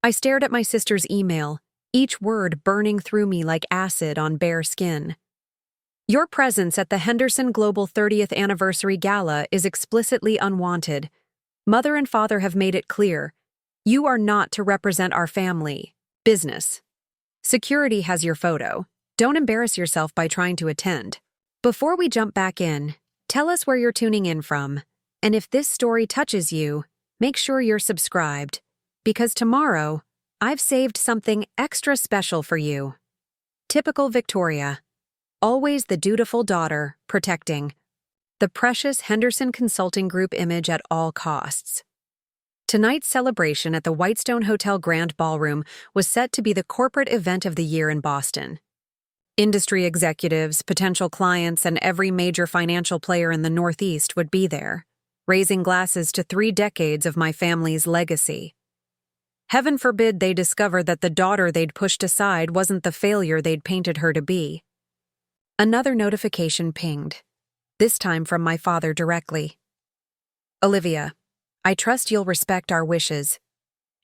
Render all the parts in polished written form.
I stared at my sister's email, each word burning through me like acid on bare skin. Your presence at the Henderson Global 30th Anniversary Gala is explicitly unwanted. Mother and father have made it clear. You are not to represent our family. Business. Security has your photo. Don't embarrass yourself by trying to attend. Before we jump back in, tell us where you're tuning in from. And if this story touches you, make sure you're subscribed. Because tomorrow, I've saved something extra special for you. Typical Victoria. Always the dutiful daughter, protecting the precious Henderson Consulting Group image at all costs. Tonight's celebration at the Whitestone Hotel Grand Ballroom was set to be the corporate event of the year in Boston. Industry executives, potential clients, and every major financial player in the Northeast would be there, raising glasses to 3 decades of my family's legacy. Heaven forbid they discover that the daughter they'd pushed aside wasn't the failure they'd painted her to be. Another notification pinged, this time from my father directly. Olivia, I trust you'll respect our wishes.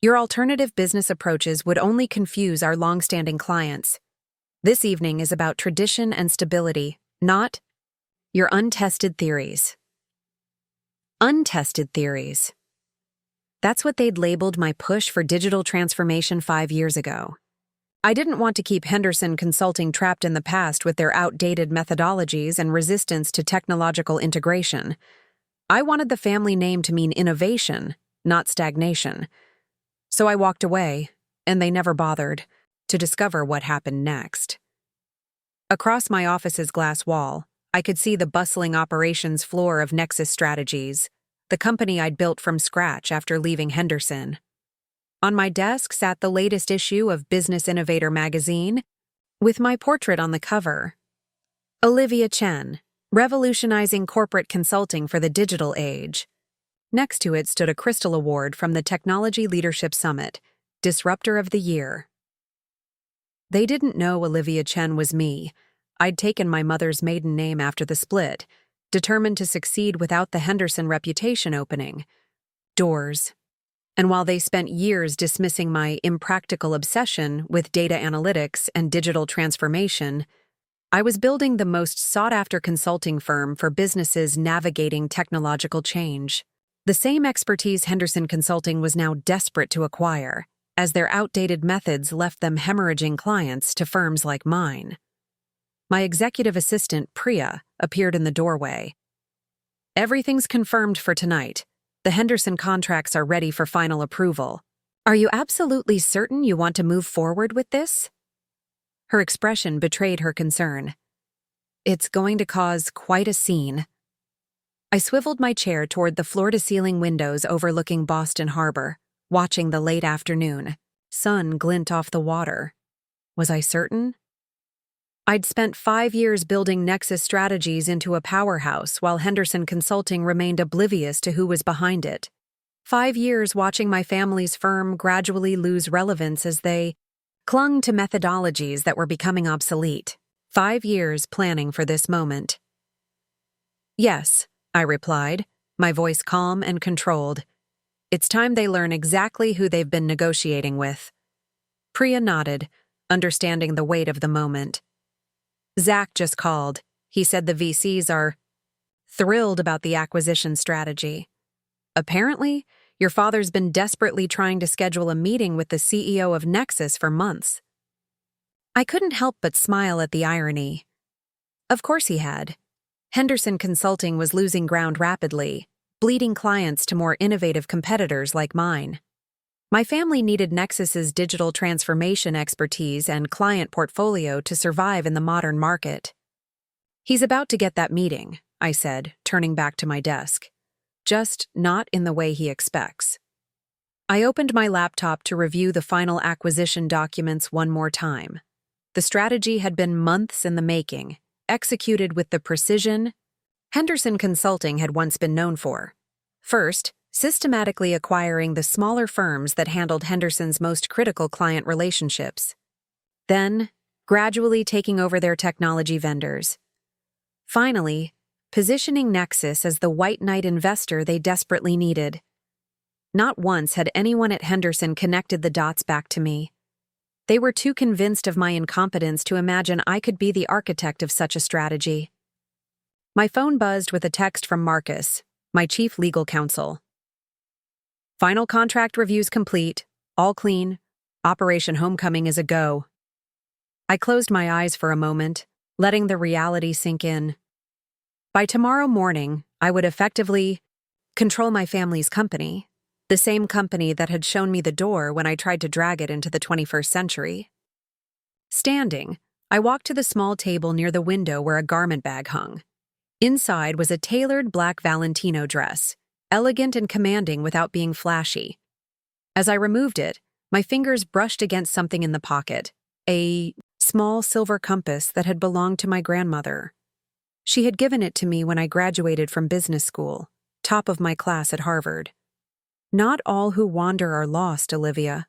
Your alternative business approaches would only confuse our long-standing clients. This evening is about tradition and stability, not your untested theories. Untested theories. That's what they'd labeled my push for digital transformation 5 years ago. I didn't want to keep Henderson Consulting trapped in the past with their outdated methodologies and resistance to technological integration. I wanted the family name to mean innovation, not stagnation. So I walked away, and they never bothered to discover what happened next. Across my office's glass wall, I could see the bustling operations floor of Nexus Strategies, the company I'd built from scratch after leaving Henderson. On my desk sat the latest issue of Business Innovator magazine, with my portrait on the cover. Olivia Chen, revolutionizing corporate consulting for the digital age. Next to it stood a Crystal Award from the Technology Leadership Summit, Disruptor of the Year. They didn't know Olivia Chen was me. I'd taken my mother's maiden name after the split, determined to succeed without the Henderson reputation opening doors. And while they spent years dismissing my impractical obsession with data analytics and digital transformation, I was building the most sought-after consulting firm for businesses navigating technological change. The same expertise Henderson Consulting was now desperate to acquire, as their outdated methods left them hemorrhaging clients to firms like mine. My executive assistant, Priya, appeared in the doorway. Everything's confirmed for tonight. The Henderson contracts are ready for final approval. Are you absolutely certain you want to move forward with this? Her expression betrayed her concern. It's going to cause quite a scene. I swiveled my chair toward the floor-to-ceiling windows overlooking Boston Harbor, watching the late afternoon sun glint off the water. Was I certain? I'd spent 5 years building Nexus Strategies into a powerhouse while Henderson Consulting remained oblivious to who was behind it. 5 years watching my family's firm gradually lose relevance as they clung to methodologies that were becoming obsolete. 5 years planning for this moment. Yes, I replied, my voice calm and controlled. It's time they learn exactly who they've been negotiating with. Priya nodded, understanding the weight of the moment. Zach just called. He said the VCs are thrilled about the acquisition strategy. Apparently, your father's been desperately trying to schedule a meeting with the CEO of Nexus for months. I couldn't help but smile at the irony. Of course he had. Henderson Consulting was losing ground rapidly, bleeding clients to more innovative competitors like mine. My family needed Nexus's digital transformation expertise and client portfolio to survive in the modern market. He's about to get that meeting, I said, turning back to my desk. Just not in the way he expects. I opened my laptop to review the final acquisition documents one more time. The strategy had been months in the making, executed with the precision Henderson Consulting had once been known for. First, systematically acquiring the smaller firms that handled Henderson's most critical client relationships. Then, gradually taking over their technology vendors. Finally, positioning Nexus as the white knight investor they desperately needed. Not once had anyone at Henderson connected the dots back to me. They were too convinced of my incompetence to imagine I could be the architect of such a strategy. My phone buzzed with a text from Marcus, my chief legal counsel. Final contract reviews complete, all clean, Operation Homecoming is a go. I closed my eyes for a moment, letting the reality sink in. By tomorrow morning, I would effectively control my family's company, the same company that had shown me the door when I tried to drag it into the 21st century. Standing, I walked to the small table near the window where a garment bag hung. Inside was a tailored black Valentino dress, elegant and commanding without being flashy. As I removed it, my fingers brushed against something in the pocket, a small silver compass that had belonged to my grandmother. She had given it to me when I graduated from business school, top of my class at Harvard. "Not all who wander are lost, Olivia,"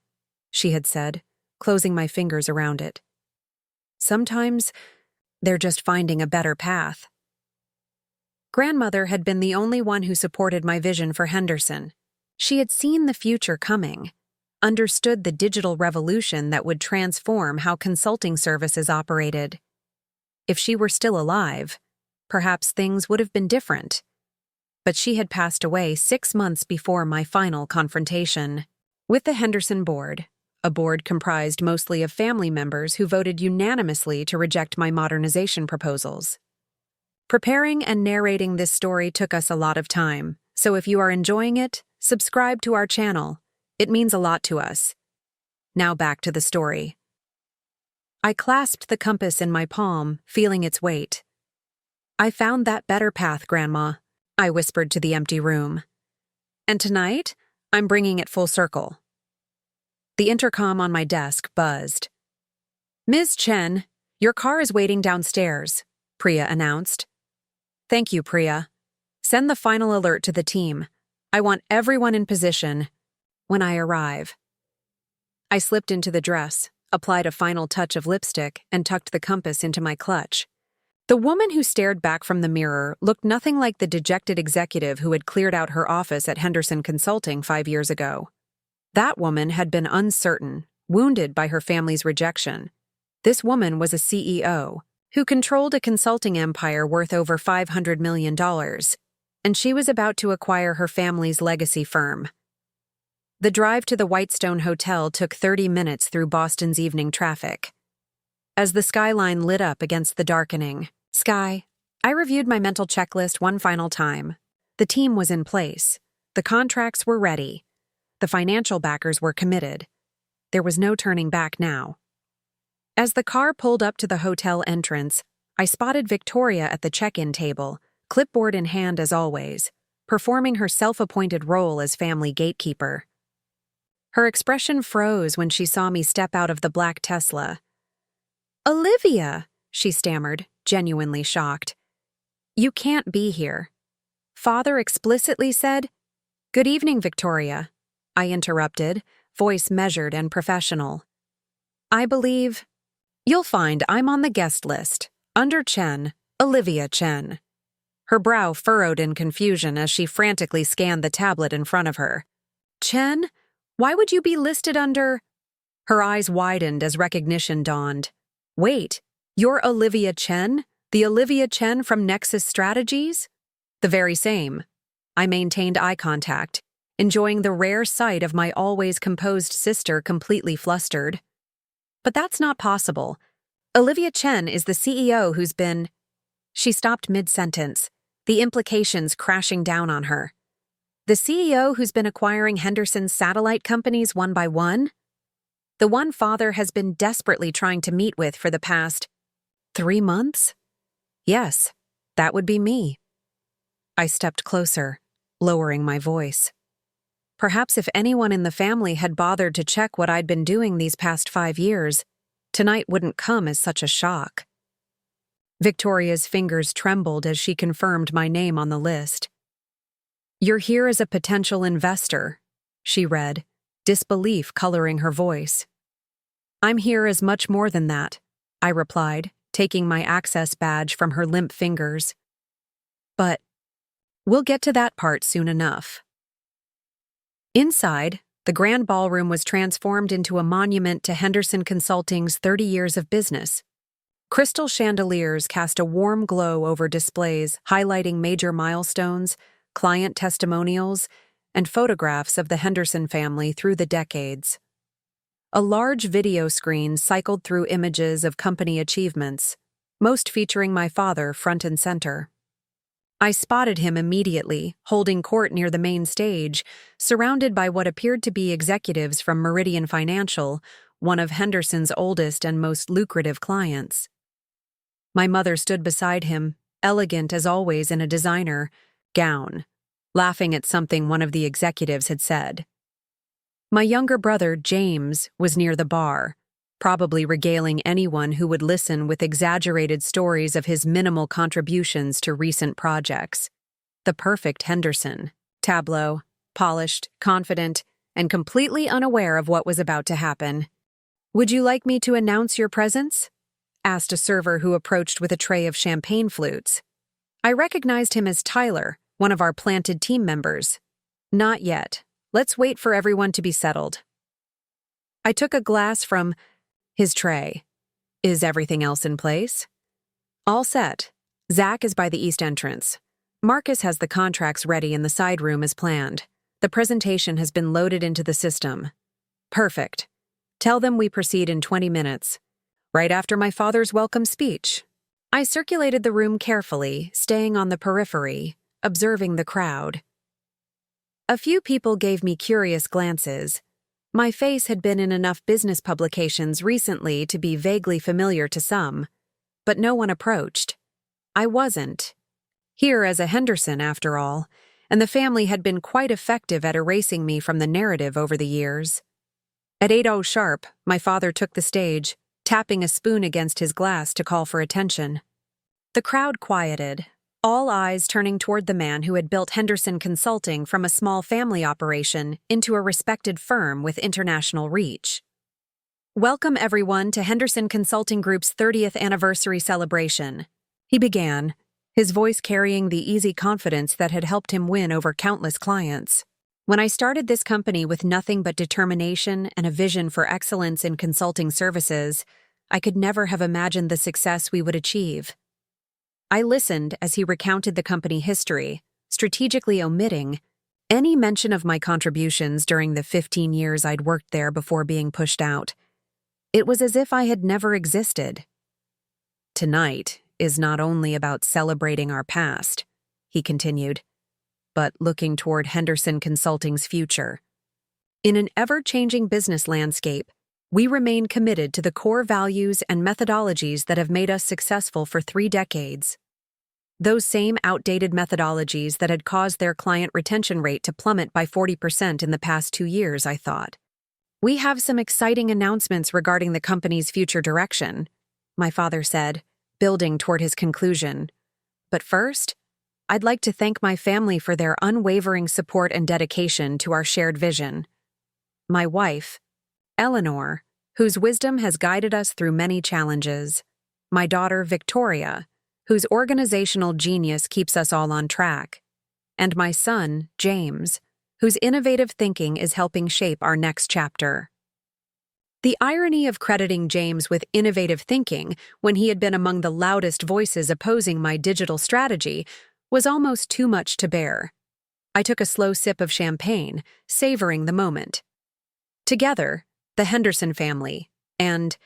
she had said, closing my fingers around it. "Sometimes they're just finding a better path." Grandmother had been the only one who supported my vision for Henderson. She had seen the future coming, understood the digital revolution that would transform how consulting services operated. If she were still alive, perhaps things would have been different. But she had passed away 6 months before my final confrontation with the Henderson board, a board comprised mostly of family members who voted unanimously to reject my modernization proposals. Preparing and narrating this story took us a lot of time, so if you are enjoying it, subscribe to our channel. It means a lot to us. Now back to the story. I clasped the compass in my palm, feeling its weight. "I found that better path, Grandma," I whispered to the empty room. "And tonight, I'm bringing it full circle." The intercom on my desk buzzed. "Ms. Chen, your car is waiting downstairs," Priya announced. "Thank you, Priya. Send the final alert to the team. I want everyone in position when I arrive." I slipped into the dress, applied a final touch of lipstick, and tucked the compass into my clutch. The woman who stared back from the mirror looked nothing like the dejected executive who had cleared out her office at Henderson Consulting 5 years ago. That woman had been uncertain, wounded by her family's rejection. This woman was a CEO who controlled a consulting empire worth over $500 million, and she was about to acquire her family's legacy firm. The drive to the Whitestone Hotel took 30 minutes through Boston's evening traffic. As the skyline lit up against the darkening sky, I reviewed my mental checklist one final time. The team was in place. The contracts were ready. The financial backers were committed. There was no turning back now. As the car pulled up to the hotel entrance, I spotted Victoria at the check-in table, clipboard in hand as always, performing her self-appointed role as family gatekeeper. Her expression froze when she saw me step out of the black Tesla. "Olivia," she stammered, genuinely shocked. "You can't be here." "Father explicitly said—" "Good evening, Victoria," I interrupted, voice measured and professional. "I believe you'll find I'm on the guest list, under Chen, Olivia Chen." Her brow furrowed in confusion as she frantically scanned the tablet in front of her. "Chen? Why would you be listed under—" Her eyes widened as recognition dawned. "Wait, you're Olivia Chen? The Olivia Chen from Nexus Strategies?" "The very same." I maintained eye contact, enjoying the rare sight of my always composed sister completely flustered. "But that's not possible. Olivia Chen is the CEO who's been—" She stopped mid-sentence, the implications crashing down on her. "The CEO who's been acquiring Henderson's satellite companies one by one? The one Father has been desperately trying to meet with for the past 3 months? Yes, that would be me." I stepped closer, lowering my voice. Perhaps if anyone in the family had bothered to check what I'd been doing these past 5 years, tonight wouldn't come as such a shock. Victoria's fingers trembled as she confirmed my name on the list. "You're here as a potential investor," she read, disbelief coloring her voice. "I'm here as much more than that," I replied, taking my access badge from her limp fingers. "But we'll get to that part soon enough." Inside, the Grand Ballroom was transformed into a monument to Henderson Consulting's 30 years of business. Crystal chandeliers cast a warm glow over displays highlighting major milestones, client testimonials, and photographs of the Henderson family through the decades. A large video screen cycled through images of company achievements, most featuring my father front and center. I spotted him immediately, holding court near the main stage, surrounded by what appeared to be executives from Meridian Financial, one of Henderson's oldest and most lucrative clients. My mother stood beside him, elegant as always in a designer gown, laughing at something one of the executives had said. My younger brother, James, was near the bar, probably regaling anyone who would listen with exaggerated stories of his minimal contributions to recent projects. The perfect Henderson, tableau, polished, confident, and completely unaware of what was about to happen. "Would you like me to announce your presence?" asked a server who approached with a tray of champagne flutes. I recognized him as Tyler, one of our planted team members. "Not yet. Let's wait for everyone to be settled." I took a glass from his tray. "Is everything else in place?" "All set. Zach is by the east entrance. Marcus has the contracts ready in the side room as planned. The presentation has been loaded into the system." "Perfect. Tell them we proceed in 20 minutes, right after my father's welcome speech." I circulated the room carefully, staying on the periphery, observing the crowd. A few people gave me curious glances. My face had been in enough business publications recently to be vaguely familiar to some, but no one approached. I wasn't. Here as a Henderson, after all, and the family had been quite effective at erasing me from the narrative over the years. At 8:00 sharp, my father took the stage, tapping a spoon against his glass to call for attention. The crowd quieted, all eyes turning toward the man who had built Henderson Consulting from a small family operation into a respected firm with international reach. "Welcome, everyone, to Henderson Consulting Group's 30th anniversary celebration," he began, his voice carrying the easy confidence that had helped him win over countless clients. "When I started this company with nothing but determination and a vision for excellence in consulting services, I could never have imagined the success we would achieve." I listened as he recounted the company history, strategically omitting any mention of my contributions during the 15 years I'd worked there before being pushed out. It was as if I had never existed. "Tonight is not only about celebrating our past," he continued, "but looking toward Henderson Consulting's future. In an ever-changing business landscape, we remain committed to the core values and methodologies that have made us successful for 3 decades. Those same outdated methodologies that had caused their client retention rate to plummet by 40% in the past 2 years, I thought. We have some exciting announcements regarding the company's future direction," my father said, building toward his conclusion. "But first, I'd like to thank my family for their unwavering support and dedication to our shared vision. My wife, Eleanor, whose wisdom has guided us through many challenges. My daughter, Victoria, whose organizational genius keeps us all on track. And my son, James, whose innovative thinking is helping shape our next chapter." The irony of crediting James with innovative thinking when he had been among the loudest voices opposing my digital strategy was almost too much to bear. I took a slow sip of champagne, savoring the moment. Together, the Henderson family, and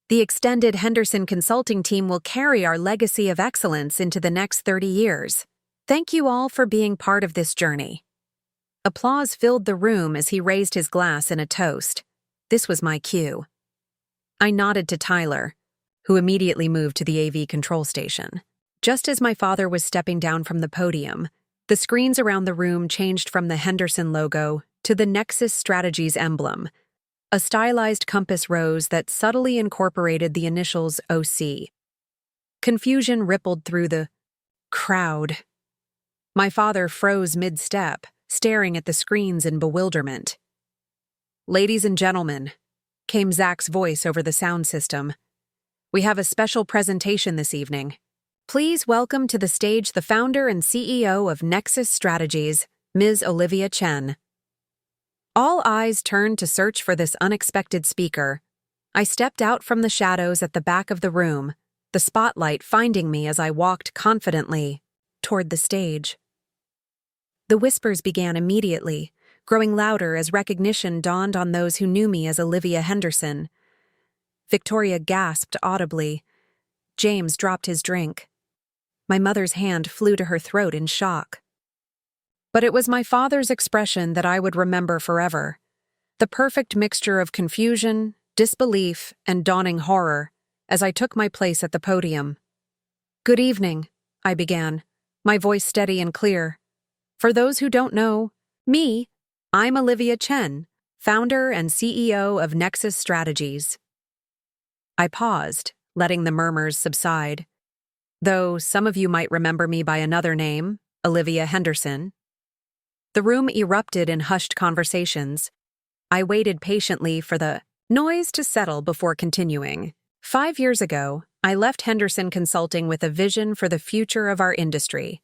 the extended Henderson Consulting team will carry our legacy of excellence into the next 30 years. Thank you all for being part of this journey. Applause filled the room as he raised his glass in a toast. This was my cue. I nodded to Tyler, who immediately moved to the AV control station. Just as my father was stepping down from the podium, the screens around the room changed from the Henderson logo to the Nexus Strategies emblem, a stylized compass rose that subtly incorporated the initials OC. Confusion rippled through the crowd. My father froze mid-step, staring at the screens in bewilderment. "Ladies and gentlemen," came Zach's voice over the sound system, "we have a special presentation this evening. Please welcome to the stage the founder and CEO of Nexus Strategies, Ms. Olivia Chen." All eyes turned to search for this unexpected speaker. I stepped out from the shadows at the back of the room, the spotlight finding me as I walked confidently toward the stage. The whispers began immediately, growing louder as recognition dawned on those who knew me as Olivia Henderson. Victoria gasped audibly. James dropped his drink. My mother's hand flew to her throat in shock. But it was my father's expression that I would remember forever. The perfect mixture of confusion, disbelief, and dawning horror as I took my place at the podium. "Good evening," I began, my voice steady and clear. "For those who don't know me, I'm Olivia Chen, founder and CEO of Nexus Strategies." I paused, letting the murmurs subside. Though some of you might remember me by another name, Olivia Henderson. The room erupted in hushed conversations. I waited patiently for the noise to settle before continuing. 5 years ago, I left Henderson Consulting with a vision for the future of our industry,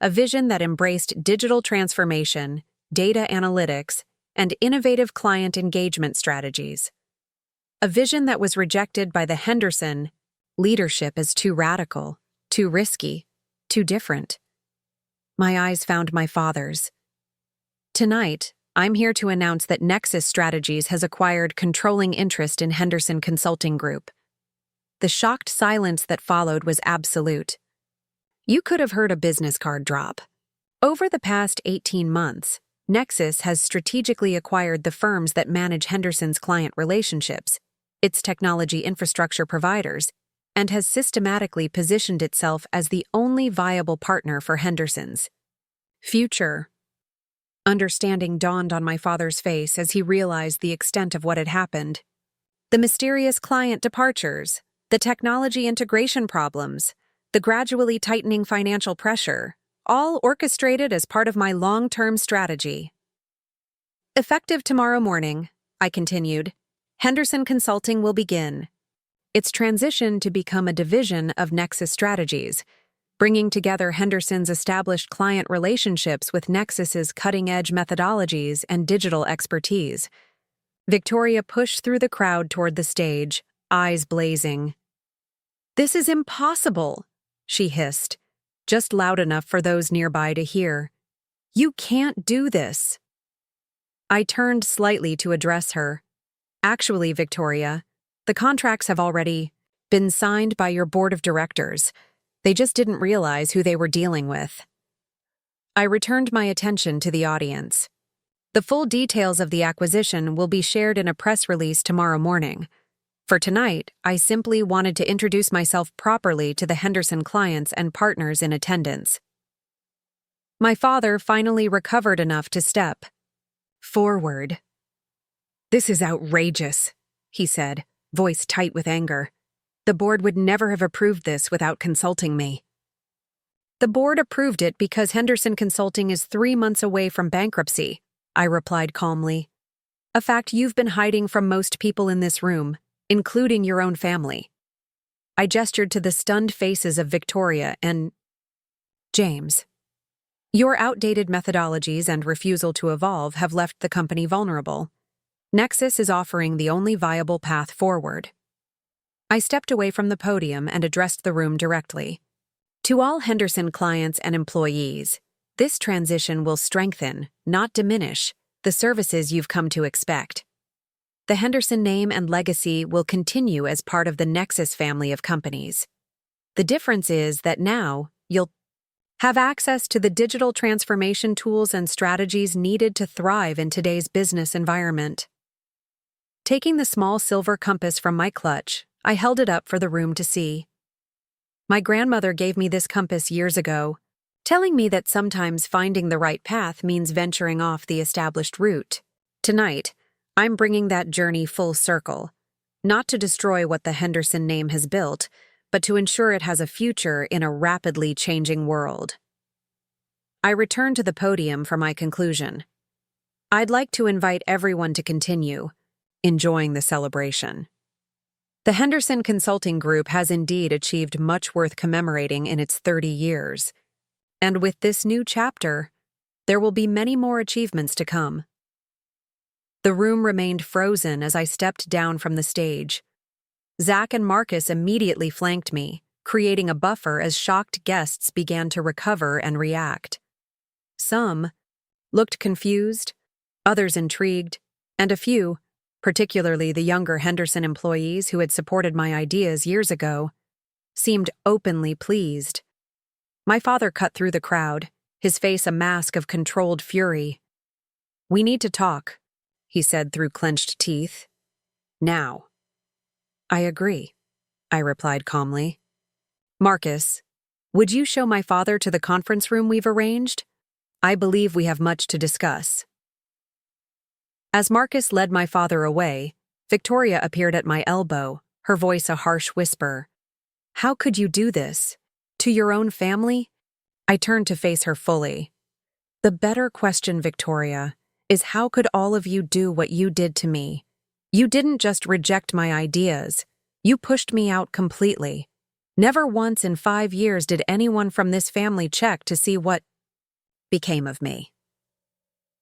a vision that embraced digital transformation, data analytics, and innovative client engagement strategies. A vision that was rejected by the Henderson leadership as too radical, too risky, too different. My eyes found my father's. Tonight, I'm here to announce that Nexus Strategies has acquired controlling interest in Henderson Consulting Group. The shocked silence that followed was absolute. You could have heard a business card drop. Over the past 18 months, Nexus has strategically acquired the firms that manage Henderson's client relationships, its technology infrastructure providers, and has systematically positioned itself as the only viable partner for Henderson's future. Understanding dawned on my father's face as he realized the extent of what had happened. The mysterious client departures, the technology integration problems, the gradually tightening financial pressure, all orchestrated as part of my long-term strategy. Effective tomorrow morning, I continued, Henderson Consulting will begin its transition to become a division of Nexus Strategies, bringing together Henderson's established client relationships with Nexus's cutting-edge methodologies and digital expertise. Victoria pushed through the crowd toward the stage, eyes blazing. "This is impossible," she hissed, just loud enough for those nearby to hear. "You can't do this." I turned slightly to address her. "Actually, Victoria, the contracts have already been signed by your board of directors. They just didn't realize who they were dealing with." I returned my attention to the audience. The full details of the acquisition will be shared in a press release tomorrow morning. For tonight, I simply wanted to introduce myself properly to the Henderson clients and partners in attendance. My father finally recovered enough to step forward. "This is outrageous," he said, voice tight with anger. "The board would never have approved this without consulting me." "The board approved it because Henderson Consulting is 3 months away from bankruptcy," I replied calmly. "A fact you've been hiding from most people in this room, including your own family." I gestured to the stunned faces of Victoria and James. "Your outdated methodologies and refusal to evolve have left the company vulnerable. Nexus is offering the only viable path forward." I stepped away from the podium and addressed the room directly. "To all Henderson clients and employees, this transition will strengthen, not diminish, the services you've come to expect. The Henderson name and legacy will continue as part of the Nexus family of companies. The difference is that now you'll have access to the digital transformation tools and strategies needed to thrive in today's business environment." Taking the small silver compass from my clutch, I held it up for the room to see. My grandmother gave me this compass years ago, telling me that sometimes finding the right path means venturing off the established route. Tonight, I'm bringing that journey full circle, not to destroy what the Henderson name has built, but to ensure it has a future in a rapidly changing world. I returned to the podium for my conclusion. I'd like to invite everyone to continue enjoying the celebration. The Henderson Consulting Group has indeed achieved much worth commemorating in its 30 years. And with this new chapter, there will be many more achievements to come. The room remained frozen as I stepped down from the stage. Zach and Marcus immediately flanked me, creating a buffer as shocked guests began to recover and react. Some looked confused, others intrigued, and a few, particularly the younger Henderson employees who had supported my ideas years ago, seemed openly pleased. My father cut through the crowd, his face a mask of controlled fury. "We need to talk," he said through clenched teeth. "Now." "I agree," I replied calmly. "Marcus, would you show my father to the conference room we've arranged? I believe we have much to discuss." As Marcus led my father away, Victoria appeared at my elbow, her voice a harsh whisper. "How could you do this? To your own family?" I turned to face her fully. "The better question, Victoria, is how could all of you do what you did to me? You didn't just reject my ideas. You pushed me out completely. Never once in 5 years did anyone from this family check to see what became of me."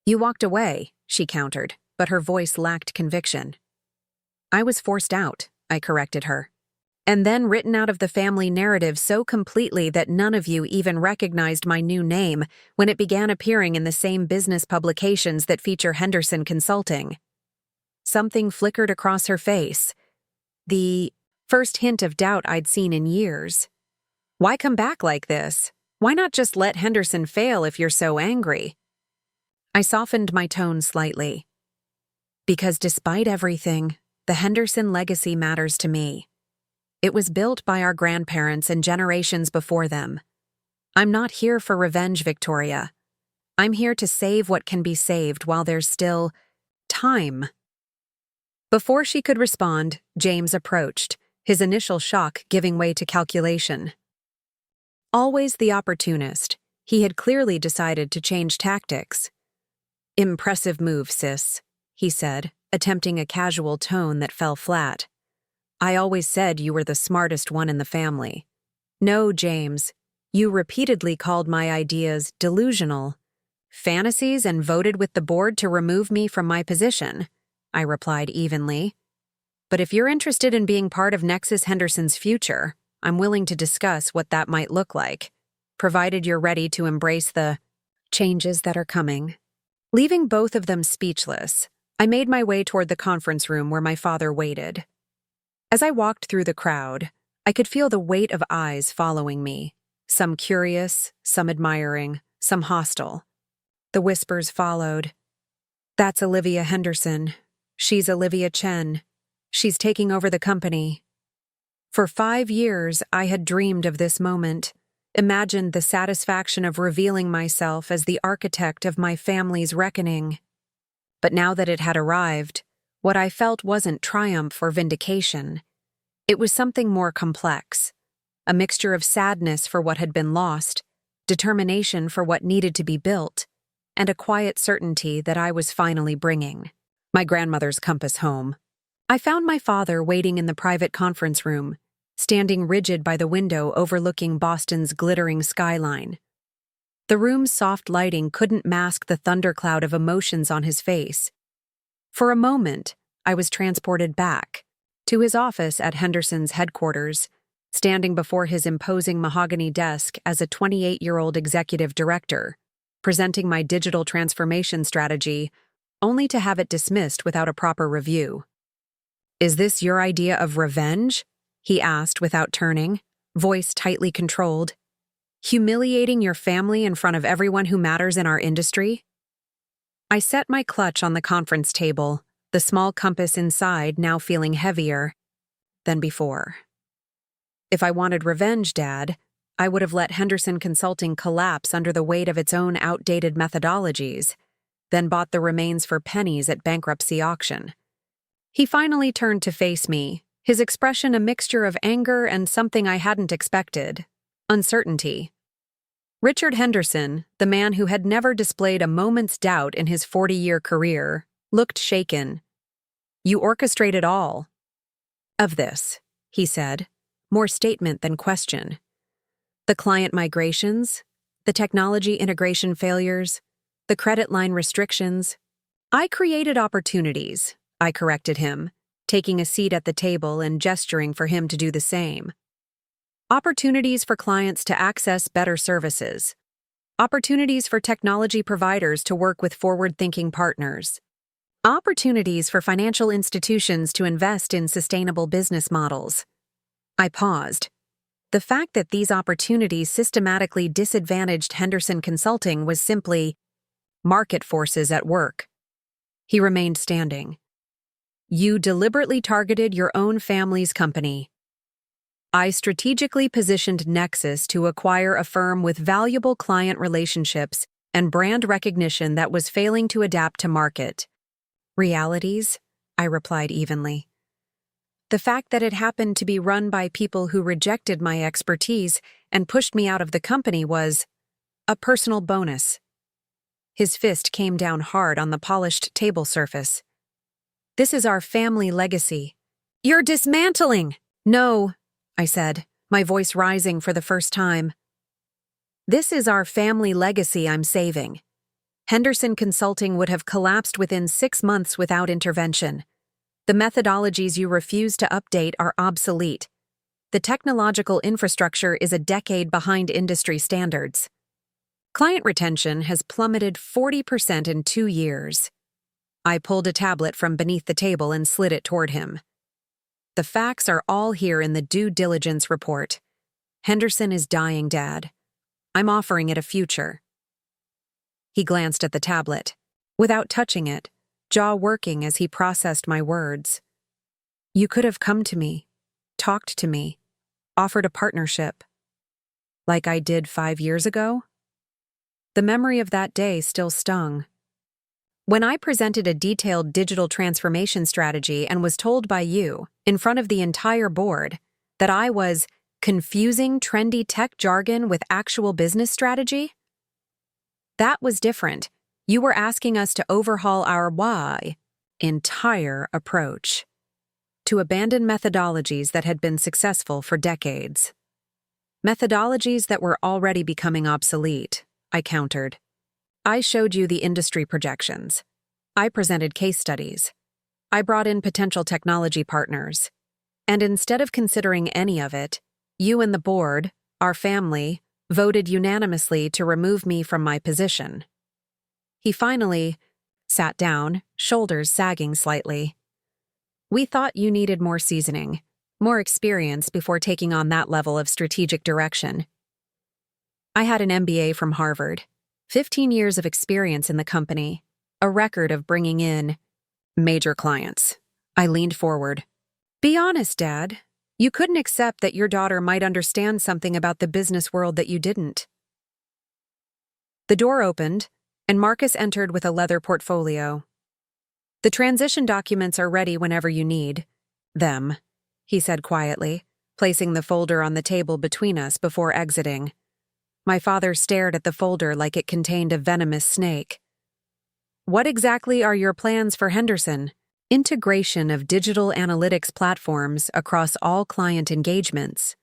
"You walked away," she countered, but her voice lacked conviction. "I was forced out," I corrected her. "And then written out of the family narrative so completely that none of you even recognized my new name when it began appearing in the same business publications that feature Henderson Consulting." Something flickered across her face. The first hint of doubt I'd seen in years. "Why come back like this? Why not just let Henderson fail if you're so angry?" I softened my tone slightly. "Because despite everything, the Henderson legacy matters to me. It was built by our grandparents and generations before them. I'm not here for revenge, Victoria. I'm here to save what can be saved while there's still time." Before she could respond, James approached, his initial shock giving way to calculation. Always the opportunist, he had clearly decided to change tactics. "Impressive move, sis," he said, attempting a casual tone that fell flat. "I always said you were the smartest one in the family." "No, James, you repeatedly called my ideas delusional. Fantasies and voted with the board to remove me from my position," I replied evenly. "But if you're interested in being part of Nexus Henderson's future, I'm willing to discuss what that might look like, provided you're ready to embrace the changes that are coming." Leaving both of them speechless, I made my way toward the conference room where my father waited. As I walked through the crowd, I could feel the weight of eyes following me, some curious, some admiring, some hostile. The whispers followed. "That's Olivia Henderson. She's Olivia Chen. She's taking over the company." For 5 years, I had dreamed of this moment, imagined the satisfaction of revealing myself as the architect of my family's reckoning. But now that it had arrived, what I felt wasn't triumph or vindication. It was something more complex, a mixture of sadness for what had been lost, determination for what needed to be built, and a quiet certainty that I was finally bringing my grandmother's compass home. I found my father waiting in the private conference room, standing rigid by the window overlooking Boston's glittering skyline. The room's soft lighting couldn't mask the thundercloud of emotions on his face. For a moment, I was transported back to his office at Henderson's headquarters, standing before his imposing mahogany desk as a 28-year-old executive director, presenting my digital transformation strategy, only to have it dismissed without a proper review. "Is this your idea of revenge?" he asked without turning, voice tightly controlled. "Humiliating your family in front of everyone who matters in our industry?" I set my clutch on the conference table, the small compass inside now feeling heavier than before. If I wanted revenge, Dad, I would have let Henderson Consulting collapse under the weight of its own outdated methodologies, then bought the remains for pennies at bankruptcy auction. He finally turned to face me, his expression a mixture of anger and something I hadn't expected: uncertainty. Richard Henderson, the man who had never displayed a moment's doubt in his 40-year career, looked shaken. "You orchestrated all of this," he said, more statement than question. "The client migrations, the technology integration failures, the credit line restrictions. I created opportunities, I corrected him, taking a seat at the table and gesturing for him to do the same. Opportunities for clients to access better services. Opportunities for technology providers to work with forward-thinking partners. Opportunities for financial institutions to invest in sustainable business models. I paused. The fact that these opportunities systematically disadvantaged Henderson Consulting was simply market forces at work. He remained standing. You deliberately targeted your own family's company. I strategically positioned Nexus to acquire a firm with valuable client relationships and brand recognition that was failing to adapt to market realities, I replied evenly. The fact that it happened to be run by people who rejected my expertise and pushed me out of the company was a personal bonus. His fist came down hard on the polished table surface. This is our family legacy. You're dismantling! No, I said, my voice rising for the first time. This is our family legacy I'm saving. Henderson Consulting would have collapsed within 6 months without intervention. The methodologies you refuse to update are obsolete. The technological infrastructure is a decade behind industry standards. Client retention has plummeted 40% in 2 years. I pulled a tablet from beneath the table and slid it toward him. The facts are all here in the due diligence report. Henderson is dying, Dad. I'm offering it a future. He glanced at the tablet, without touching it, jaw working as he processed my words. You could have come to me, talked to me, offered a partnership. Like I did 5 years ago? The memory of that day still stung. When I presented a detailed digital transformation strategy and was told by you, in front of the entire board, that I was confusing trendy tech jargon with actual business strategy? That was different. You were asking us to overhaul our entire approach, to abandon methodologies that had been successful for decades. Methodologies that were already becoming obsolete, I countered. I showed you the industry projections. I presented case studies. I brought in potential technology partners. And instead of considering any of it, you and the board, our family, voted unanimously to remove me from my position. He finally sat down, shoulders sagging slightly. We thought you needed more seasoning, more experience before taking on that level of strategic direction. I had an MBA from Harvard, 15 years of experience in the company, a record of bringing in major clients. I leaned forward. Be honest, Dad. You couldn't accept that your daughter might understand something about the business world that you didn't. The door opened, and Marcus entered with a leather portfolio. The transition documents are ready whenever you need them, he said quietly, placing the folder on the table between us before exiting. My father stared at the folder like it contained a venomous snake. What exactly are your plans for Henderson? Integration of digital analytics platforms across all client engagements.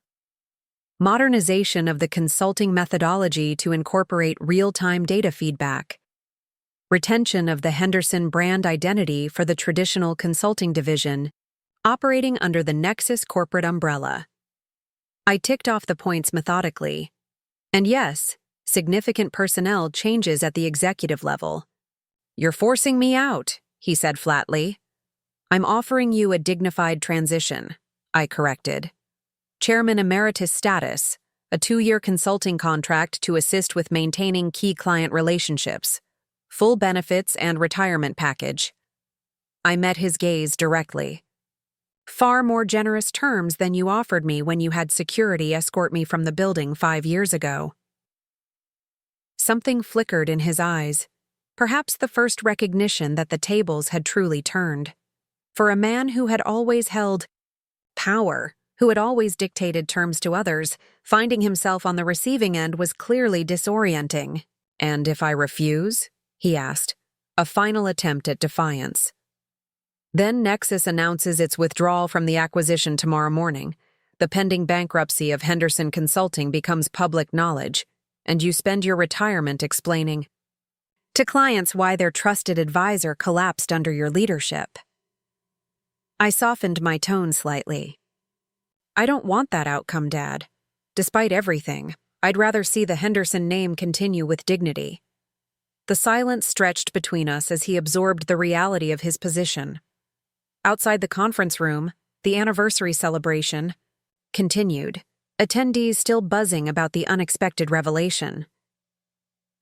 Modernization of the consulting methodology to incorporate real-time data feedback. Retention of the Henderson brand identity for the traditional consulting division, operating under the Nexus corporate umbrella. I ticked off the points methodically. And yes, significant personnel changes at the executive level. You're forcing me out, he said flatly. I'm offering you a dignified transition, I corrected. Chairman Emeritus status, a 2-year consulting contract to assist with maintaining key client relationships, full benefits and retirement package. I met his gaze directly. Far more generous terms than you offered me when you had security escort me from the building 5 years ago. Something flickered in his eyes, perhaps the first recognition that the tables had truly turned. For a man who had always held power, who had always dictated terms to others, finding himself on the receiving end was clearly disorienting. And if I refuse? He asked, a final attempt at defiance. Then Nexus announces its withdrawal from the acquisition tomorrow morning. The pending bankruptcy of Henderson Consulting becomes public knowledge, and you spend your retirement explaining. to clients why their trusted advisor collapsed under your leadership. I softened my tone slightly. I don't want that outcome, Dad. Despite everything, I'd rather see the Henderson name continue with dignity. The silence stretched between us as he absorbed the reality of his position. Outside the conference room, the anniversary celebration continued, attendees still buzzing about the unexpected revelation.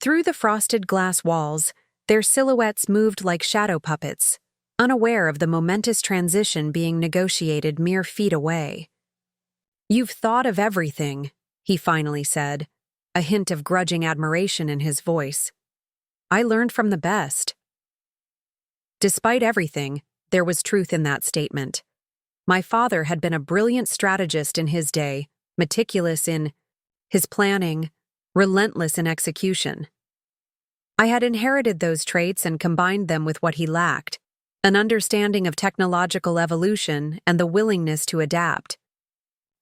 Through the frosted glass walls, their silhouettes moved like shadow puppets, unaware of the momentous transition being negotiated mere feet away. "You've thought of everything," he finally said, a hint of grudging admiration in his voice. "I learned from the best." Despite everything, there was truth in that statement. My father had been a brilliant strategist in his day, meticulous in his planning, relentless in execution. I had inherited those traits and combined them with what he lacked, an understanding of technological evolution and the willingness to adapt.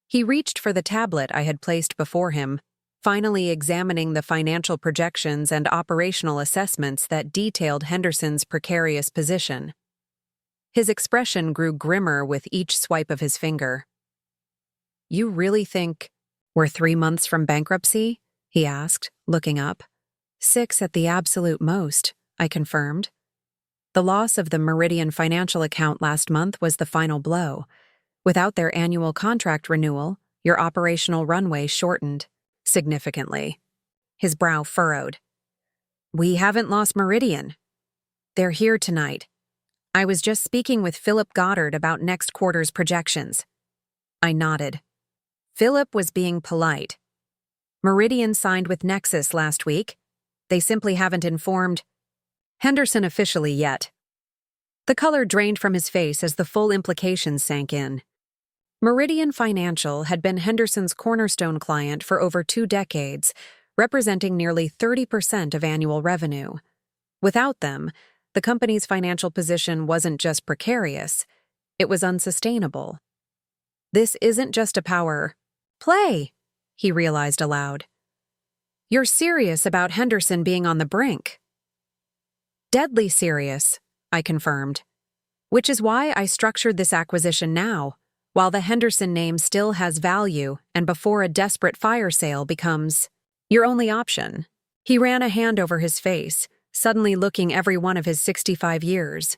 He reached for the tablet I had placed before him, finally examining the financial projections and operational assessments that detailed Henderson's precarious position. His expression grew grimmer with each swipe of his finger. "You really think we're 3 months from bankruptcy?" he asked, looking up. "6 at the absolute most," I confirmed. The loss of the Meridian financial account last month was the final blow. Without their annual contract renewal, your operational runway shortened significantly. His brow furrowed. "We haven't lost Meridian. They're here tonight. I was just speaking with Philip Goddard about next quarter's projections." I nodded. Philip was being polite. "Meridian signed with Nexus last week. They simply haven't informed Henderson officially yet." The color drained from his face as the full implications sank in. Meridian Financial had been Henderson's cornerstone client for over 2 decades, representing nearly 30% of annual revenue. Without them, the company's financial position wasn't just precarious, it was unsustainable. "This isn't just a power play," he realized aloud. "You're serious about Henderson being on the brink." "Deadly serious," I confirmed. "Which is why I structured this acquisition now, while the Henderson name still has value and before a desperate fire sale becomes your only option." He ran a hand over his face, suddenly looking every one of his 65 years.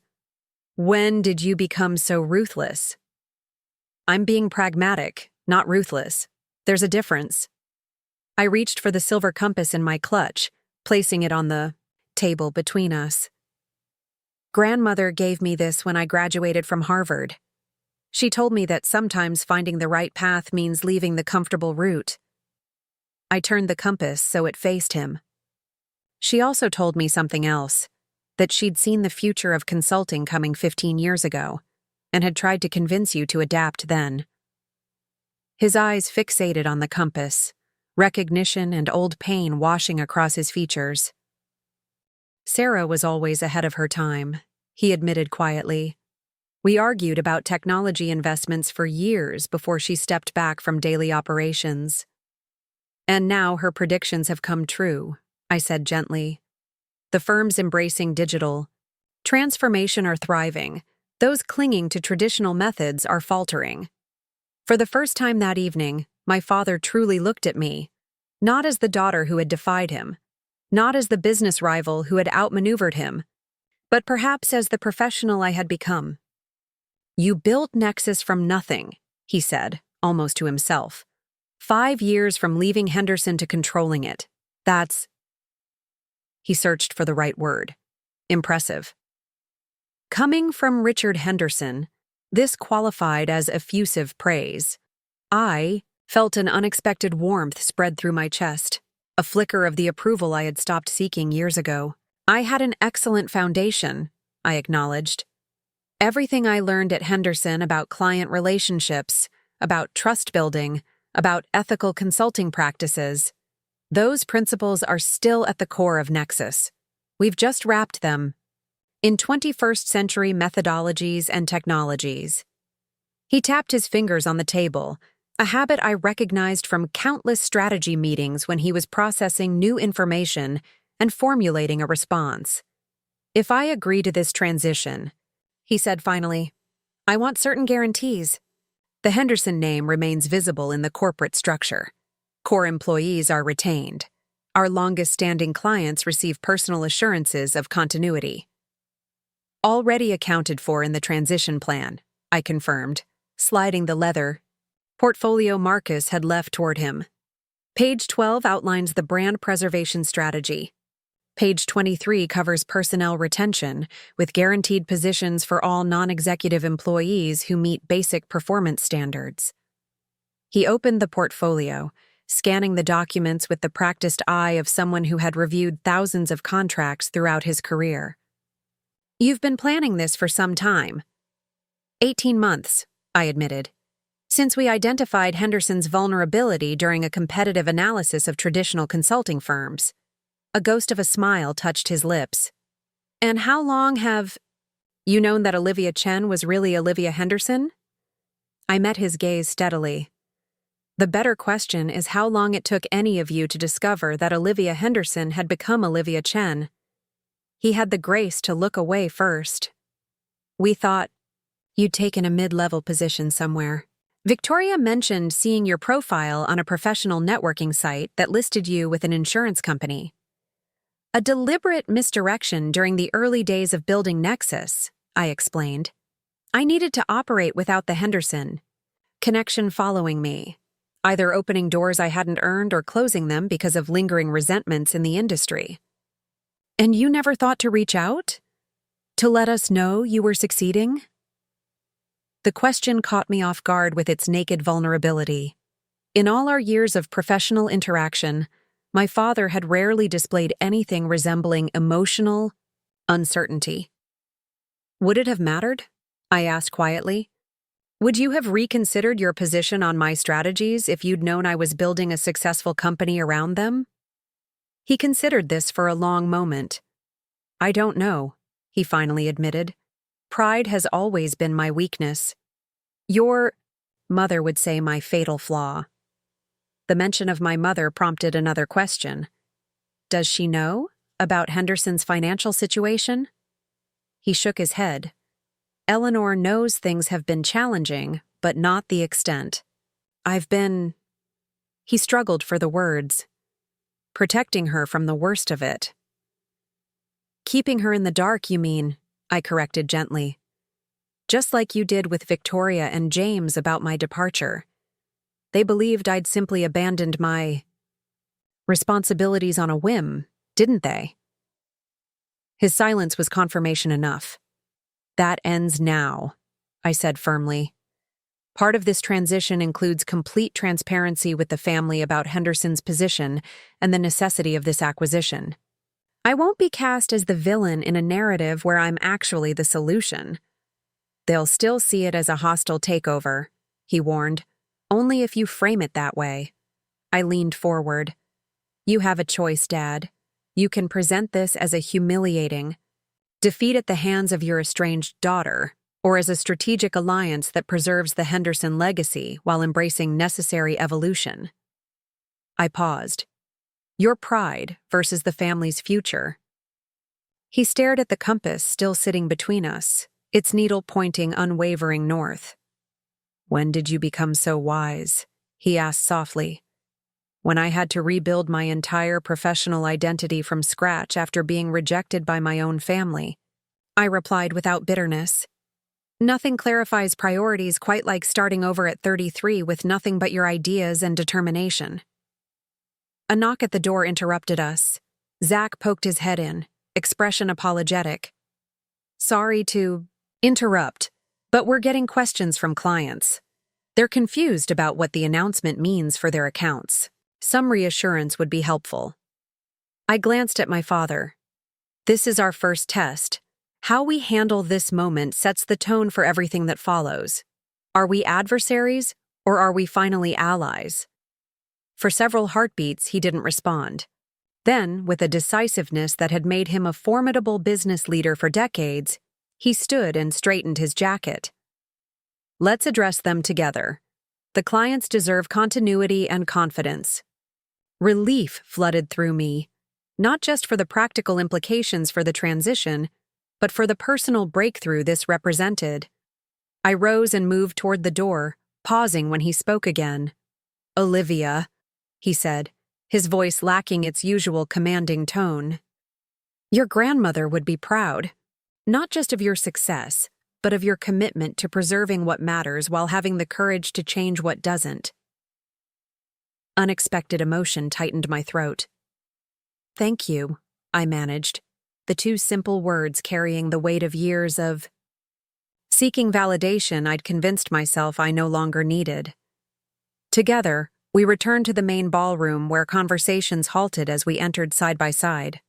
"When did you become so ruthless?" "I'm being pragmatic, not ruthless. There's a difference." I reached for the silver compass in my clutch, placing it on the table between us. "Grandmother gave me this when I graduated from Harvard. She told me that sometimes finding the right path means leaving the comfortable route." I turned the compass so it faced him. "She also told me something else, that she'd seen the future of consulting coming 15 years ago, and had tried to convince you to adapt then." His eyes fixated on the compass, recognition and old pain washing across his features. "Sarah was always ahead of her time," he admitted quietly. "We argued about technology investments for years before she stepped back from daily operations. And now her predictions have come true," I said gently. "The firms embracing digital transformation are thriving. Those clinging to traditional methods are faltering." For the first time that evening, my father truly looked at me, not as the daughter who had defied him, not as the business rival who had outmaneuvered him, but perhaps as the professional I had become. "You built Nexus from nothing," he said, almost to himself. 5 years from leaving Henderson to controlling it. That's—" He searched for the right word. "Impressive." Coming from Richard Henderson, this qualified as effusive praise. I felt an unexpected warmth spread through my chest, a flicker of the approval I had stopped seeking years ago. "I had an excellent foundation," I acknowledged. "Everything I learned at Henderson about client relationships, about trust building, about ethical consulting practices, those principles are still at the core of Nexus. We've just wrapped them in 21st century methodologies and technologies." He tapped his fingers on the table, a habit I recognized from countless strategy meetings when he was processing new information and formulating a response. "If I agree to this transition," he said finally, "I want certain guarantees." The Henderson name remains visible in the corporate structure. Core employees are retained. Our longest-standing clients receive personal assurances of continuity. "Already accounted for in the transition plan," I confirmed, sliding the leather portfolio Marcus had left toward him. Page 12 outlines the brand preservation strategy. Page 23 covers personnel retention, with guaranteed positions for all non-executive employees who meet basic performance standards. He opened the portfolio, scanning the documents with the practiced eye of someone who had reviewed thousands of contracts throughout his career. "You've been planning this for some time." 18 months, I admitted, "since we identified Henderson's vulnerability during a competitive analysis of traditional consulting firms." A ghost of a smile touched his lips. "And how long have you known that Olivia Chen was really Olivia Henderson?" I met his gaze steadily. "The better question is how long it took any of you to discover that Olivia Henderson had become Olivia Chen." He had the grace to look away first. "We thought you'd taken a mid-level position somewhere. Victoria mentioned seeing your profile on a professional networking site that listed you with an insurance company. A deliberate misdirection during the early days of building Nexus," I explained. "I needed to operate without the Henderson connection following me, either opening doors I hadn't earned or closing them because of lingering resentments in the industry." "And you never thought to reach out? To let us know you were succeeding?" The question caught me off guard with its naked vulnerability. In all our years of professional interaction, my father had rarely displayed anything resembling emotional uncertainty. "Would it have mattered?" I asked quietly. "Would you have reconsidered your position on my strategies if you'd known I was building a successful company around them?" He considered this for a long moment. "I don't know," he finally admitted. "Pride has always been my weakness. Your mother would say my fatal flaw." The mention of my mother prompted another question. "Does she know about Henderson's financial situation?" He shook his head. "Eleanor knows things have been challenging, but not the extent. I've been—" He struggled for the words. "Protecting her from the worst of it." "Keeping her in the dark, you mean," I corrected gently. "Just like you did with Victoria and James about my departure. They believed I'd simply abandoned my responsibilities on a whim, didn't they?" His silence was confirmation enough. "That ends now," I said firmly. "Part of this transition includes complete transparency with the family about Henderson's position and the necessity of this acquisition. I won't be cast as the villain in a narrative where I'm actually the solution. They'll still see it as a hostile takeover," he warned. "Only if you frame it that way." I leaned forward. "You have a choice, Dad. You can present this as a humiliating defeat at the hands of your estranged daughter, or as a strategic alliance that preserves the Henderson legacy while embracing necessary evolution." I paused. "Your pride versus the family's future." He stared at the compass still sitting between us, its needle pointing unwavering north. "When did you become so wise?" he asked softly. "When I had to rebuild my entire professional identity from scratch after being rejected by my own family," I replied without bitterness. "Nothing clarifies priorities quite like starting over at 33 with nothing but your ideas and determination." A knock at the door interrupted us. Zach poked his head in, expression apologetic. "Sorry to interrupt, but we're getting questions from clients. They're confused about what the announcement means for their accounts. Some reassurance would be helpful." I glanced at my father. "This is our first test. How we handle this moment sets the tone for everything that follows. Are we adversaries, or are we finally allies?" For several heartbeats, he didn't respond. Then, with a decisiveness that had made him a formidable business leader for decades, he stood and straightened his jacket. "Let's address them together. The clients deserve continuity and confidence." Relief flooded through me. not just for the practical implications for the transition, but for the personal breakthrough this represented. I rose and moved toward the door, pausing when he spoke again. "Olivia," he said, his voice lacking its usual commanding tone. "Your grandmother would be proud, not just of your success, but of your commitment to preserving what matters while having the courage to change what doesn't." Unexpected emotion tightened my throat. "Thank you," I managed, the two simple words carrying the weight of years of seeking validation I'd convinced myself I no longer needed. Together, we returned to the main ballroom where conversations halted as we entered side by side.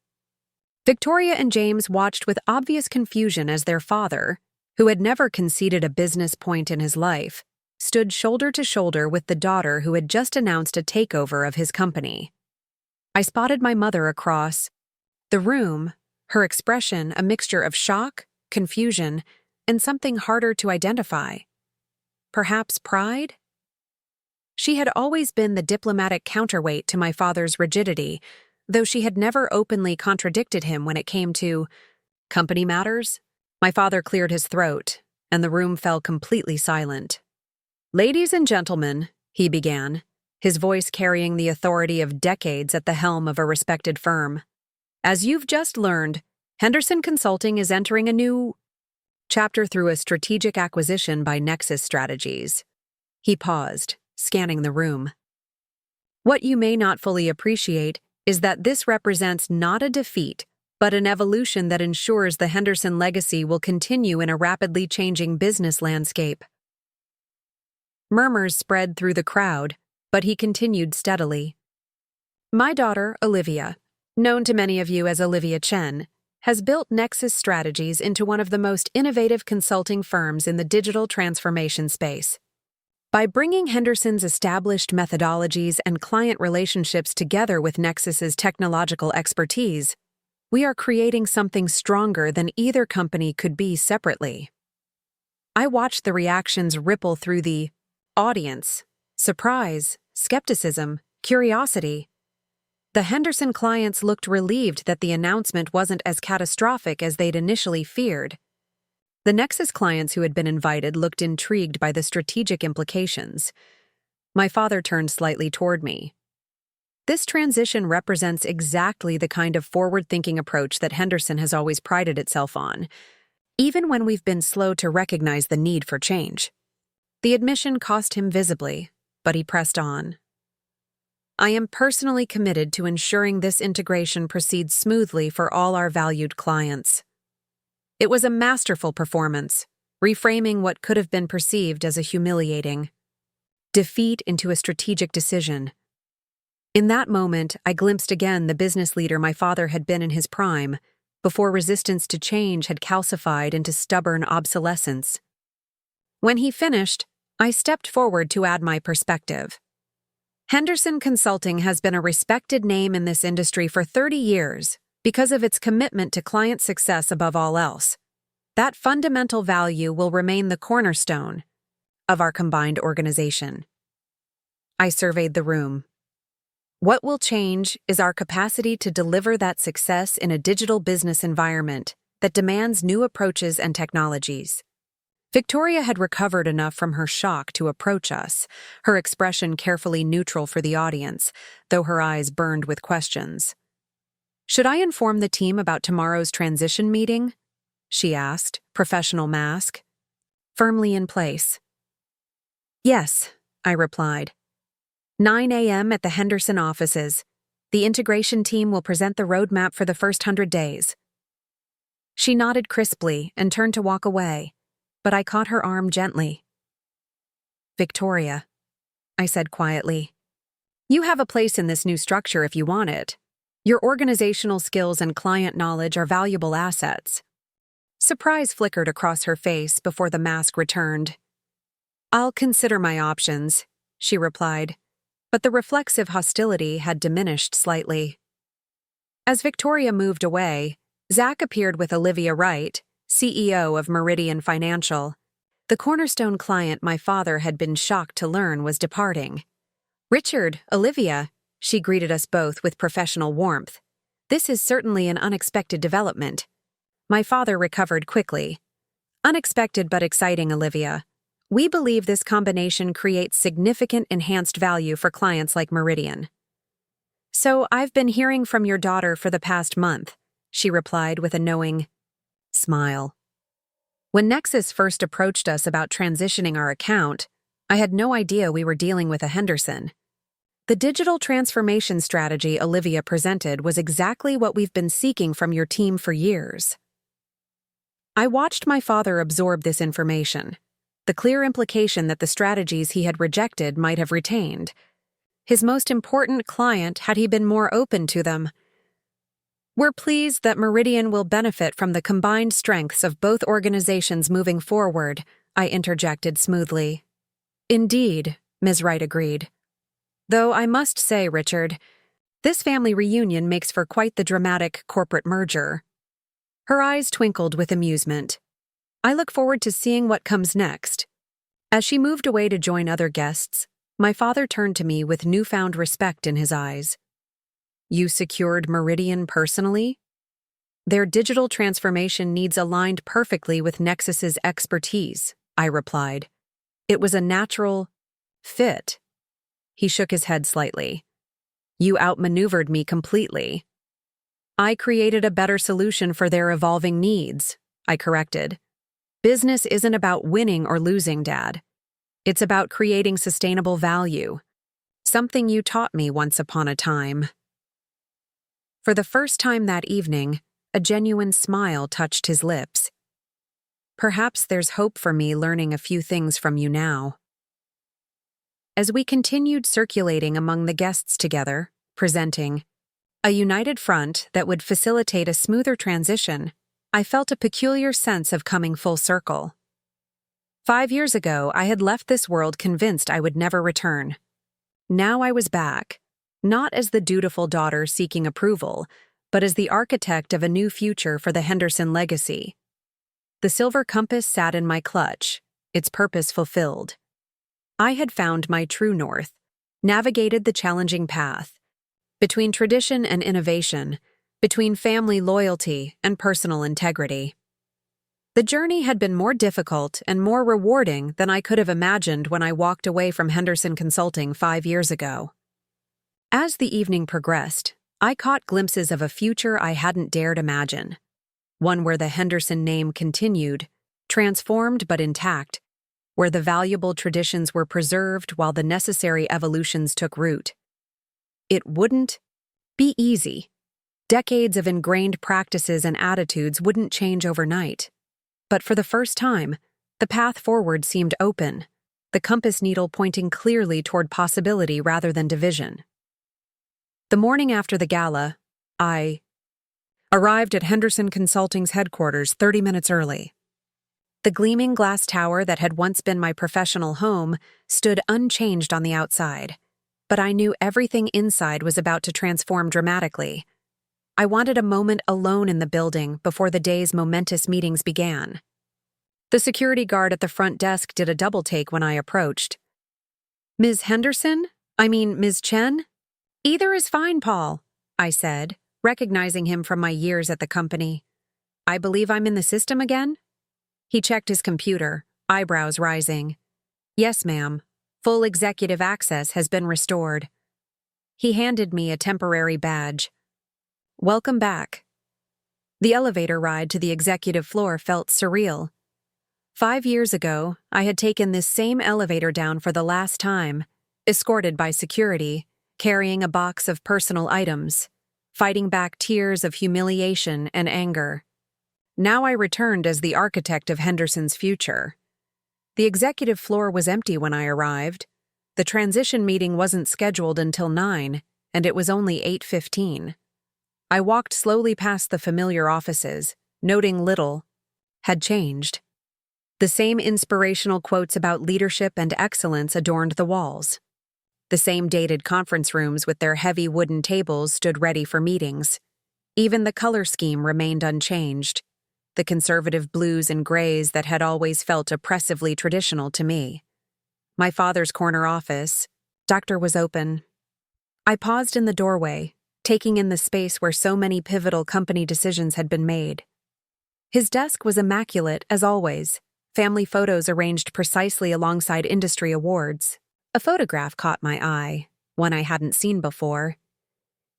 Victoria and James watched with obvious confusion as their father, who had never conceded a business point in his life, stood shoulder to shoulder with the daughter who had just announced a takeover of his company. I spotted my mother across the room, her expression a mixture of shock, confusion, and something harder to identify. Perhaps pride? She had always been the diplomatic counterweight to my father's rigidity, though she had never openly contradicted him when it came to company matters. My father cleared his throat, and the room fell completely silent. "Ladies and gentlemen," he began, his voice carrying the authority of decades at the helm of a respected firm. "As you've just learned, Henderson Consulting is entering a new chapter through a strategic acquisition by Nexus Strategies." He paused, scanning the room. "What you may not fully appreciate is that this represents not a defeat, but an evolution that ensures the Henderson legacy will continue in a rapidly changing business landscape." Murmurs spread through the crowd, but he continued steadily. "My daughter, Olivia, known to many of you as Olivia Chen, has built Nexus Strategies into one of the most innovative consulting firms in the digital transformation space. By bringing Henderson's established methodologies and client relationships together with Nexus's technological expertise, we are creating something stronger than either company could be separately." I watched the reactions ripple through the audience: surprise, skepticism, curiosity. The Henderson clients looked relieved that the announcement wasn't as catastrophic as they'd initially feared. The Nexus clients who had been invited looked intrigued by the strategic implications. My father turned slightly toward me. "This transition represents exactly the kind of forward-thinking approach that Henderson has always prided itself on, even when we've been slow to recognize the need for change." The admission cost him visibly, but he pressed on. "I am personally committed to ensuring this integration proceeds smoothly for all our valued clients." It was a masterful performance, reframing what could have been perceived as a humiliating defeat into a strategic decision. In that moment, I glimpsed again the business leader my father had been in his prime, before resistance to change had calcified into stubborn obsolescence. When he finished, I stepped forward to add my perspective. "Henderson Consulting has been a respected name in this industry for 30 years because of its commitment to client success above all else. That fundamental value will remain the cornerstone of our combined organization." I surveyed the room. What will change is our capacity to deliver that success in a digital business environment that demands new approaches and technologies. Victoria had recovered enough from her shock to approach us, her expression carefully neutral for the audience, though her eyes burned with questions. "Should I inform the team about tomorrow's transition meeting?" she asked, professional mask firmly in place. "Yes," I replied. 9 a.m. at the Henderson offices. The integration team will present the roadmap for the first 100 days. She nodded crisply and turned to walk away, but I caught her arm gently. "Victoria," I said quietly, "you have a place in this new structure if you want it. Your organizational skills and client knowledge are valuable assets." Surprise flickered across her face before the mask returned. "I'll consider my options," she replied, but the reflexive hostility had diminished slightly. As Victoria moved away, Zach appeared with Olivia Wright, CEO of Meridian Financial. The cornerstone client my father had been shocked to learn was departing. "Richard, Olivia," she greeted us both with professional warmth. This is certainly an unexpected development. My father recovered quickly. Unexpected but exciting, Olivia. We believe this combination creates significant enhanced value for clients like Meridian. So I've been hearing from your daughter for the past month, she replied with a knowing smile. When Nexus first approached us about transitioning our account, I had no idea we were dealing with a Henderson. The digital transformation strategy Olivia presented was exactly what we've been seeking from your team for years. I watched my father absorb this information, the clear implication that the strategies he had rejected might have retained. His most important client had he been more open to them. We're pleased that Meridian will benefit from the combined strengths of both organizations moving forward, I interjected smoothly. Indeed, Ms. Wright agreed. Though I must say, Richard, this family reunion makes for quite the dramatic corporate merger. Her eyes twinkled with amusement. I look forward to seeing what comes next. As she moved away to join other guests, my father turned to me with newfound respect in his eyes. You secured Meridian personally? Their digital transformation needs aligned perfectly with Nexus's expertise, I replied. It was a natural fit. He shook his head slightly. You outmaneuvered me completely. I created a better solution for their evolving needs, I corrected. Business isn't about winning or losing, Dad. It's about creating sustainable value. Something you taught me once upon a time. For the first time that evening, a genuine smile touched his lips. Perhaps there's hope for me learning a few things from you now. As we continued circulating among the guests together, presenting a united front that would facilitate a smoother transition, I felt a peculiar sense of coming full circle. 5 years ago, I had left this world convinced I would never return. Now I was back, not as the dutiful daughter seeking approval, but as the architect of a new future for the Henderson legacy. The silver compass sat in my clutch, its purpose fulfilled. I had found my true north, navigated the challenging path, between tradition and innovation, between family loyalty and personal integrity. The journey had been more difficult and more rewarding than I could have imagined when I walked away from Henderson Consulting 5 years ago. As the evening progressed, I caught glimpses of a future I hadn't dared imagine, one where the Henderson name continued, transformed but intact, where the valuable traditions were preserved while the necessary evolutions took root. It wouldn't be easy. Decades of ingrained practices and attitudes wouldn't change overnight. But for the first time, the path forward seemed open, the compass needle pointing clearly toward possibility rather than division. The morning after the gala, I arrived at Henderson Consulting's headquarters 30 minutes early. The gleaming glass tower that had once been my professional home stood unchanged on the outside, but I knew everything inside was about to transform dramatically. I wanted a moment alone in the building before the day's momentous meetings began. The security guard at the front desk did a double-take when I approached. Ms. Henderson? Ms. Chen? Either is fine, Paul, I said, recognizing him from my years at the company. I believe I'm in the system again? He checked his computer, eyebrows rising. Yes, ma'am. Full executive access has been restored. He handed me a temporary badge. Welcome back. The elevator ride to the executive floor felt surreal. 5 years ago, I had taken this same elevator down for the last time, escorted by security, carrying a box of personal items, fighting back tears of humiliation and anger. Now I returned as the architect of Henderson's future. The executive floor was empty when I arrived. The transition meeting wasn't scheduled until 9, and it was only 8:15. I walked slowly past the familiar offices, noting little had changed. The same inspirational quotes about leadership and excellence adorned the walls. The same dated conference rooms with their heavy wooden tables stood ready for meetings. Even the color scheme remained unchanged, the conservative blues and grays that had always felt oppressively traditional to me. My father's corner office, doctor was open. I paused in the doorway, taking in the space where so many pivotal company decisions had been made. His desk was immaculate, as always, family photos arranged precisely alongside industry awards. A photograph caught my eye, one I hadn't seen before.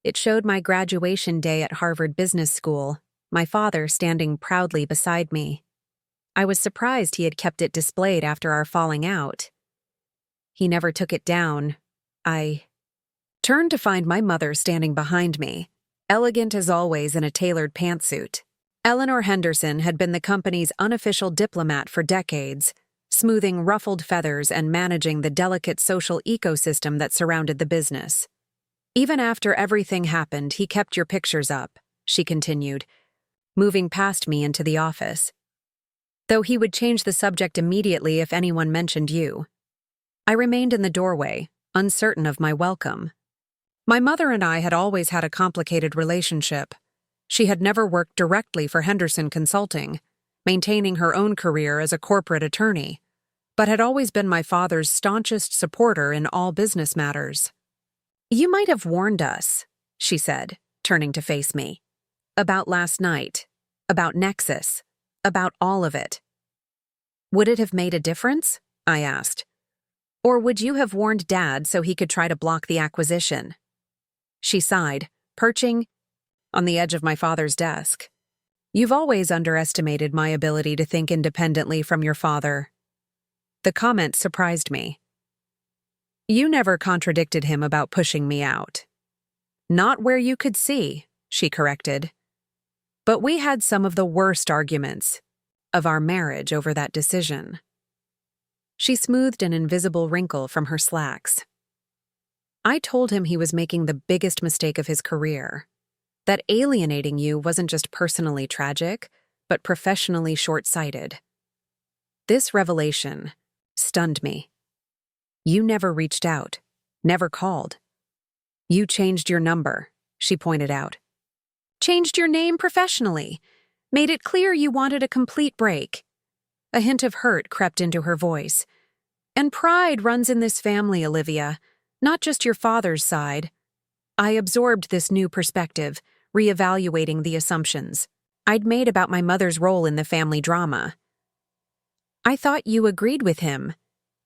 It showed my graduation day at Harvard Business School, my father standing proudly beside me. I was surprised he had kept it displayed after our falling out. He never took it down. I turned to find my mother standing behind me, elegant as always in a tailored pantsuit. Eleanor Henderson had been the company's unofficial diplomat for decades, smoothing ruffled feathers and managing the delicate social ecosystem that surrounded the business. Even after everything happened, he kept your pictures up, she continued, moving past me into the office. Though he would change the subject immediately if anyone mentioned you. I remained in the doorway, uncertain of my welcome. My mother and I had always had a complicated relationship. She had never worked directly for Henderson Consulting, maintaining her own career as a corporate attorney, but had always been my father's staunchest supporter in all business matters. "You might have warned us," she said, turning to face me. "About last night, about Nexus, about all of it." "Would it have made a difference?" I asked. "Or would you have warned Dad so he could try to block the acquisition?" She sighed, perching on the edge of my father's desk. "You've always underestimated my ability to think independently from your father." The comment surprised me. "You never contradicted him about pushing me out." "Not where you could see," she corrected. "But we had some of the worst arguments of our marriage over that decision." She smoothed an invisible wrinkle from her slacks. "I told him he was making the biggest mistake of his career. That alienating you wasn't just personally tragic, but professionally short-sighted." This revelation stunned me. "You never reached out, never called." "You changed your number," she pointed out. "Changed your name professionally. Made it clear you wanted a complete break." A hint of hurt crept into her voice. "And pride runs in this family, Olivia, not just your father's side." I absorbed this new perspective, reevaluating the assumptions I'd made about my mother's role in the family drama. "I thought you agreed with him,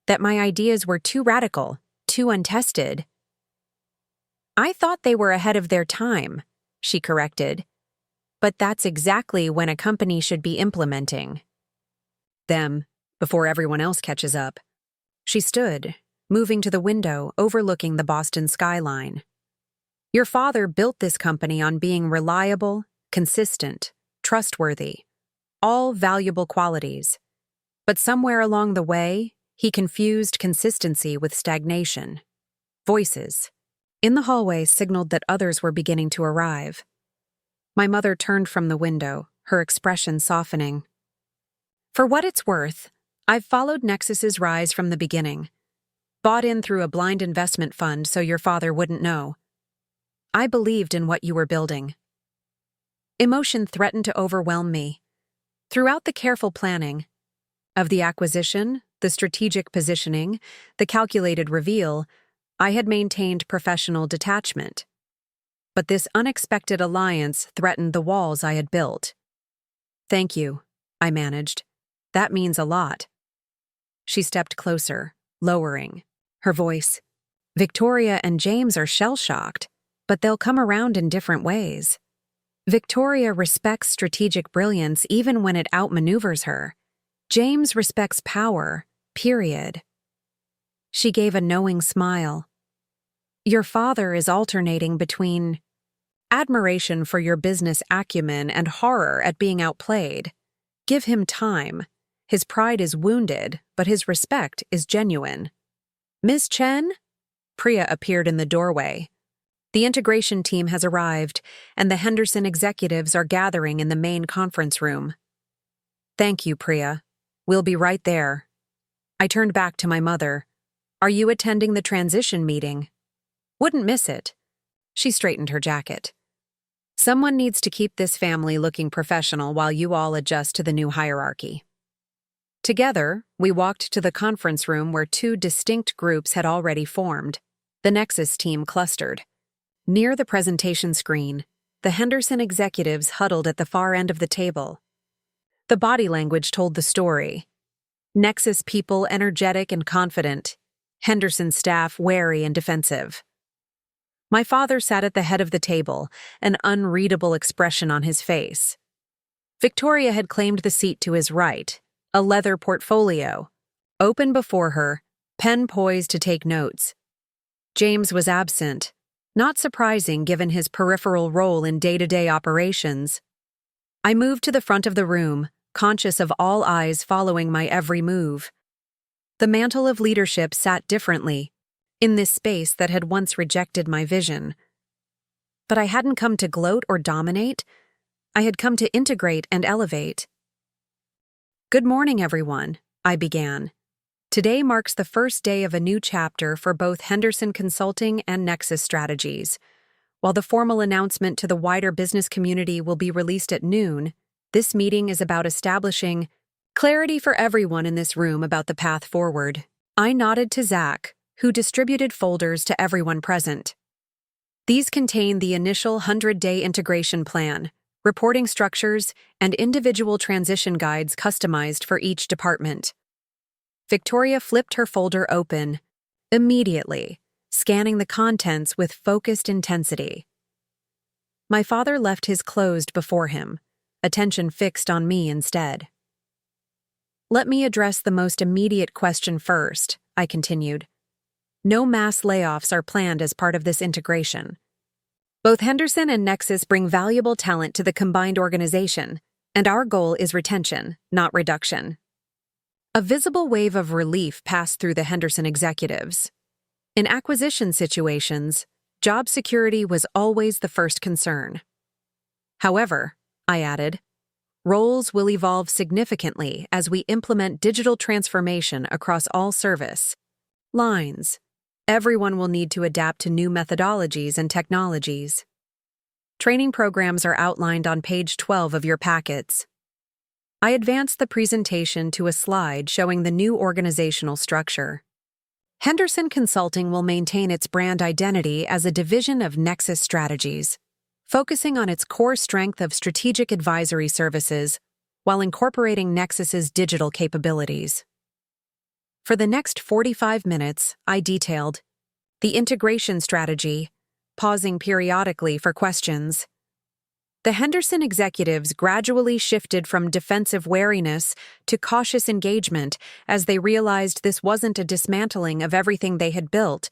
that my ideas were too radical, too untested." "I thought they were ahead of their time," she corrected. "But that's exactly when a company should be implementing them before everyone else catches up." She stood, moving to the window overlooking the Boston skyline. "Your father built this company on being reliable, consistent, trustworthy, all valuable qualities. But somewhere along the way, he confused consistency with stagnation." Voices in the hallway signaled that others were beginning to arrive. My mother turned from the window, her expression softening. "For what it's worth, I've followed Nexus's rise from the beginning. Bought in through a blind investment fund so your father wouldn't know. I believed in what you were building." Emotion threatened to overwhelm me. Throughout the careful planning of the acquisition, the strategic positioning, the calculated reveal, I had maintained professional detachment. But this unexpected alliance threatened the walls I had built. "Thank you," I managed. "That means a lot." She stepped closer, lowering her voice. "Victoria and James are shell-shocked, but they'll come around in different ways. Victoria respects strategic brilliance even when it outmaneuvers her. James respects power, period." She gave a knowing smile. "Your father is alternating between admiration for your business acumen and horror at being outplayed. Give him time. His pride is wounded, but his respect is genuine." "Ms. Chen?" Priya appeared in the doorway. "The integration team has arrived, and the Henderson executives are gathering in the main conference room." "Thank you, Priya. We'll be right there." I turned back to my mother. "Are you attending the transition meeting?" "Wouldn't miss it." She straightened her jacket. "Someone needs to keep this family looking professional while you all adjust to the new hierarchy." Together, we walked to the conference room where two distinct groups had already formed. The Nexus team clustered. Near the presentation screen, the Henderson executives huddled at the far end of the table. The body language told the story. Nexus people energetic and confident, Henderson staff wary and defensive. My father sat at the head of the table, an unreadable expression on his face. Victoria had claimed the seat to his right, a leather portfolio, open before her, pen poised to take notes. James was absent, not surprising given his peripheral role in day-to-day operations. I moved to the front of the room, conscious of all eyes following my every move. The mantle of leadership sat differently, in this space that had once rejected my vision. But I hadn't come to gloat or dominate. I had come to integrate and elevate. "Good morning, everyone," I began. "Today marks the first day of a new chapter for both Henderson Consulting and Nexus Strategies. While the formal announcement to the wider business community will be released at noon, this meeting is about establishing clarity for everyone in this room about the path forward." I nodded to Zach, who distributed folders to everyone present. These contain the initial 100-day integration plan, reporting structures, and individual transition guides customized for each department. Victoria flipped her folder open, immediately, scanning the contents with focused intensity. My father left his closed before him, attention fixed on me instead. "Let me address the most immediate question first," I continued. "No mass layoffs are planned as part of this integration. Both Henderson and Nexus bring valuable talent to the combined organization, and our goal is retention, not reduction." A visible wave of relief passed through the Henderson executives. In acquisition situations, job security was always the first concern. However, I added, roles will evolve significantly as we implement digital transformation across all service lines. Everyone will need to adapt to new methodologies and technologies. Training programs are outlined on page 12 of your packets. I advanced the presentation to a slide showing the new organizational structure. Henderson Consulting will maintain its brand identity as a division of Nexus Strategies, focusing on its core strength of strategic advisory services while incorporating Nexus's digital capabilities. For the next 45 minutes, I detailed the integration strategy, pausing periodically for questions. The Henderson executives gradually shifted from defensive wariness to cautious engagement as they realized this wasn't a dismantling of everything they had built,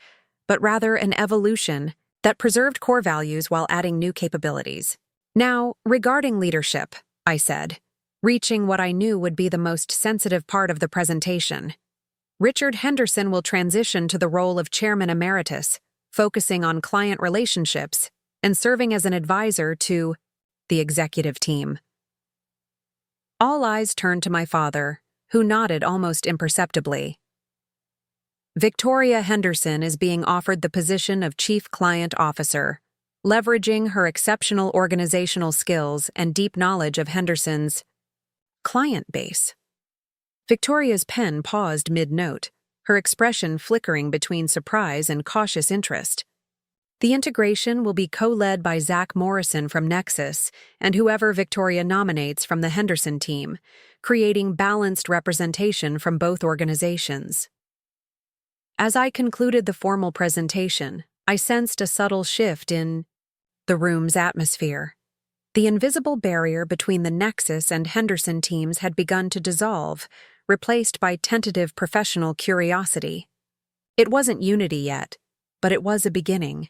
but rather an evolution that preserved core values while adding new capabilities. "Now, regarding leadership," I said, reaching what I knew would be the most sensitive part of the presentation. "Richard Henderson will transition to the role of Chairman Emeritus, focusing on client relationships and serving as an advisor to the executive team." All eyes turned to my father, who nodded almost imperceptibly. "Victoria Henderson is being offered the position of Chief Client Officer, leveraging her exceptional organizational skills and deep knowledge of Henderson's client base." Victoria's pen paused mid-note, her expression flickering between surprise and cautious interest. "The integration will be co-led by Zach Morrison from Nexus and whoever Victoria nominates from the Henderson team, creating balanced representation from both organizations." As I concluded the formal presentation, I sensed a subtle shift in the room's atmosphere. The invisible barrier between the Nexus and Henderson teams had begun to dissolve, replaced by tentative professional curiosity. It wasn't unity yet, but it was a beginning.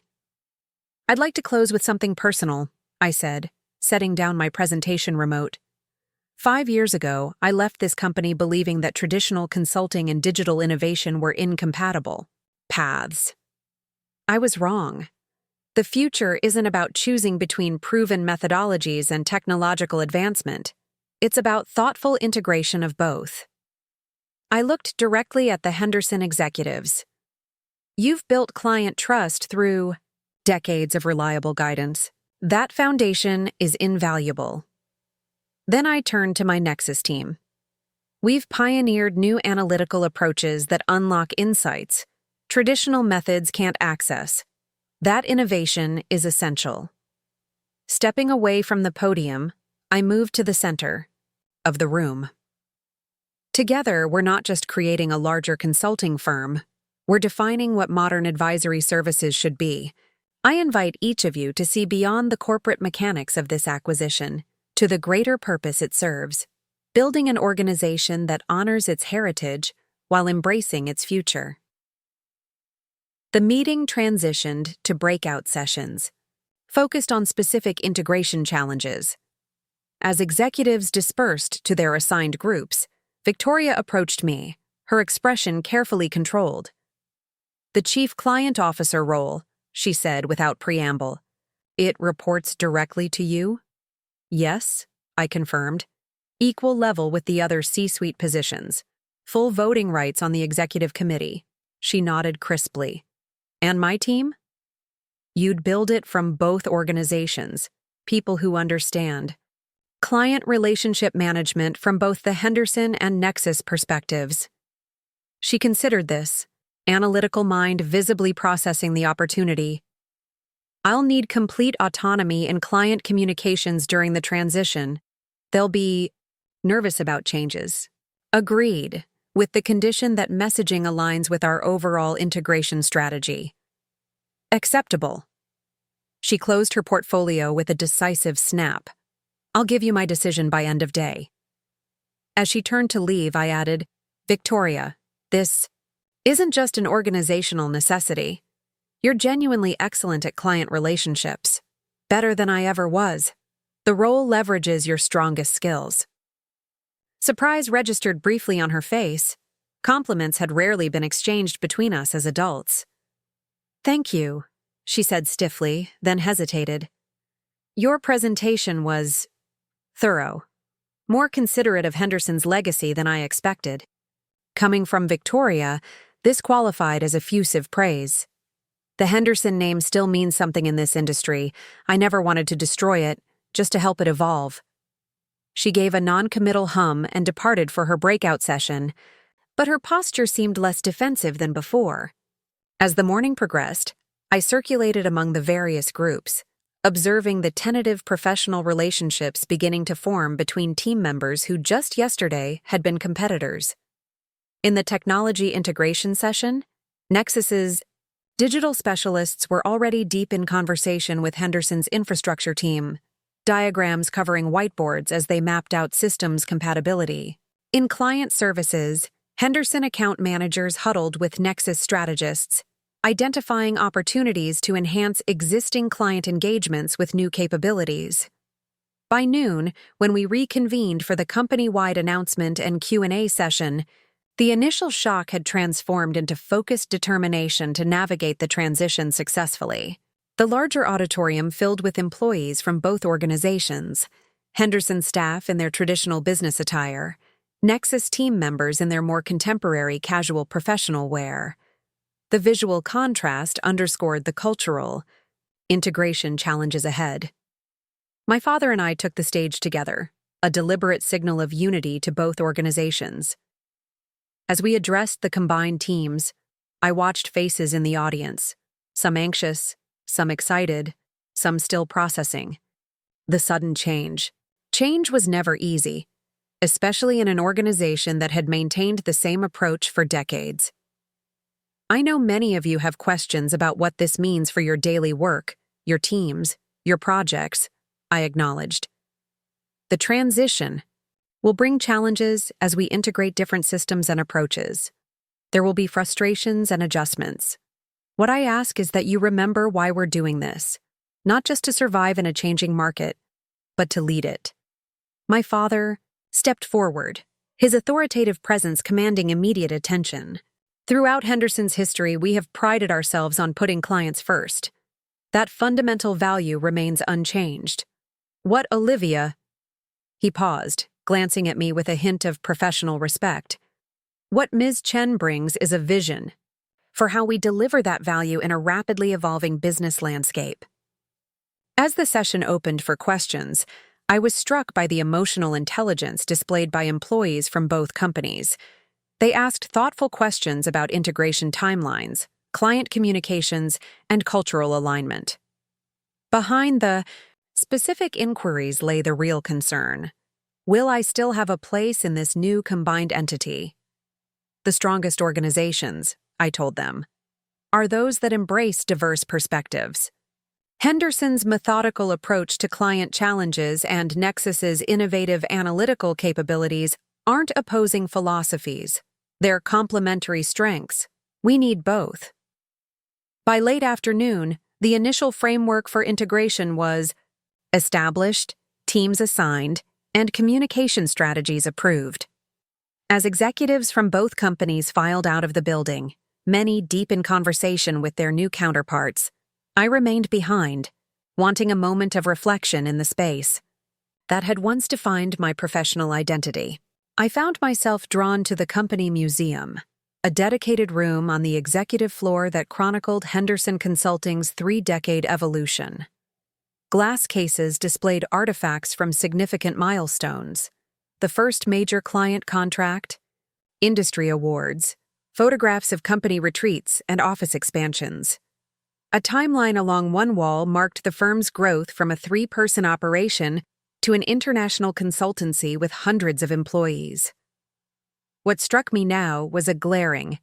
"I'd like to close with something personal," I said, setting down my presentation remote. 5 years ago, I left this company believing that traditional consulting and digital innovation were incompatible paths. I was wrong. The future isn't about choosing between proven methodologies and technological advancement. It's about thoughtful integration of both. I looked directly at the Henderson executives. "You've built client trust through decades of reliable guidance. That foundation is invaluable." Then I turned to my Nexus team. "We've pioneered new analytical approaches that unlock insights traditional methods can't access. That innovation is essential. Stepping away from the podium, I moved to the center of the room. Together, we're not just creating a larger consulting firm, we're defining what modern advisory services should be. I invite each of you to see beyond the corporate mechanics of this acquisition to the greater purpose it serves, building an organization that honors its heritage while embracing its future. The meeting transitioned to breakout sessions, focused on specific integration challenges. As executives dispersed to their assigned groups, Victoria approached me, her expression carefully controlled. "The Chief Client Officer role," she said without preamble. "It reports directly to you?" "Yes," I confirmed. "Equal level with the other C-suite positions. Full voting rights on the executive committee." She nodded crisply. "And my team?" "You'd build it from both organizations, people who understand. Client relationship management from both the Henderson and Nexus perspectives." She considered this, analytical mind visibly processing the opportunity. "I'll need complete autonomy in client communications during the transition. They'll be nervous about changes." "Agreed, with the condition that messaging aligns with our overall integration strategy." "Acceptable." She closed her portfolio with a decisive snap. "I'll give you my decision by end of day." As she turned to leave, I added, "Victoria, this isn't just an organizational necessity. You're genuinely excellent at client relationships. Better than I ever was. The role leverages your strongest skills." Surprise registered briefly on her face. Compliments had rarely been exchanged between us as adults. "Thank you," she said stiffly, then hesitated. "Your presentation was thorough. More considerate of Henderson's legacy than I expected." Coming from Victoria, this qualified as effusive praise. The Henderson name still means something in this industry. I never wanted to destroy it, just to help it evolve. She gave a non-committal hum and departed for her breakout session, but her posture seemed less defensive than before. As the morning progressed, I circulated among the various groups, observing the tentative professional relationships beginning to form between team members who just yesterday had been competitors. In the technology integration session, Nexus's digital specialists were already deep in conversation with Henderson's infrastructure team, diagrams covering whiteboards as they mapped out systems compatibility. In client services, Henderson account managers huddled with Nexus strategists, identifying opportunities to enhance existing client engagements with new capabilities. By noon, when we reconvened for the company-wide announcement and Q&A session, the initial shock had transformed into focused determination to navigate the transition successfully. The larger auditorium filled with employees from both organizations, Henderson staff in their traditional business attire, Nexus team members in their more contemporary casual professional wear. The visual contrast underscored the cultural integration challenges ahead. My father and I took the stage together, a deliberate signal of unity to both organizations. As we addressed the combined teams, I watched faces in the audience, some anxious, some excited, some still processing. The sudden change. Change was never easy, especially in an organization that had maintained the same approach for decades. I know many of you have questions about what this means for your daily work, your teams, your projects, I acknowledged. The transition will bring challenges as we integrate different systems and approaches. There will be frustrations and adjustments. What I ask is that you remember why we're doing this, not just to survive in a changing market, but to lead it. My father stepped forward, his authoritative presence commanding immediate attention. Throughout Henderson's history, we have prided ourselves on putting clients first. That fundamental value remains unchanged. What Olivia? He paused, glancing at me with a hint of professional respect. What Ms. Chen brings is a vision for how we deliver that value in a rapidly evolving business landscape. As the session opened for questions, I was struck by the emotional intelligence displayed by employees from both companies. They asked thoughtful questions about integration timelines, client communications, and cultural alignment. Behind the specific inquiries lay the real concern. Will I still have a place in this new combined entity? The strongest organizations, I told them, are those that embrace diverse perspectives. Henderson's methodical approach to client challenges and Nexus's innovative analytical capabilities aren't opposing philosophies. They're complementary strengths. We need both. By late afternoon, the initial framework for integration was established, teams assigned, and communication strategies approved. As executives from both companies filed out of the building, many deep in conversation with their new counterparts, I remained behind, wanting a moment of reflection in the space that had once defined my professional identity. I found myself drawn to the company museum, a dedicated room on the executive floor that chronicled Henderson Consulting's 3-decade evolution. Glass cases displayed artifacts from significant milestones: the first major client contract, industry awards, photographs of company retreats and office expansions. A timeline along one wall marked the firm's growth from a 3-person operation to an international consultancy with hundreds of employees. What struck me now was a glaring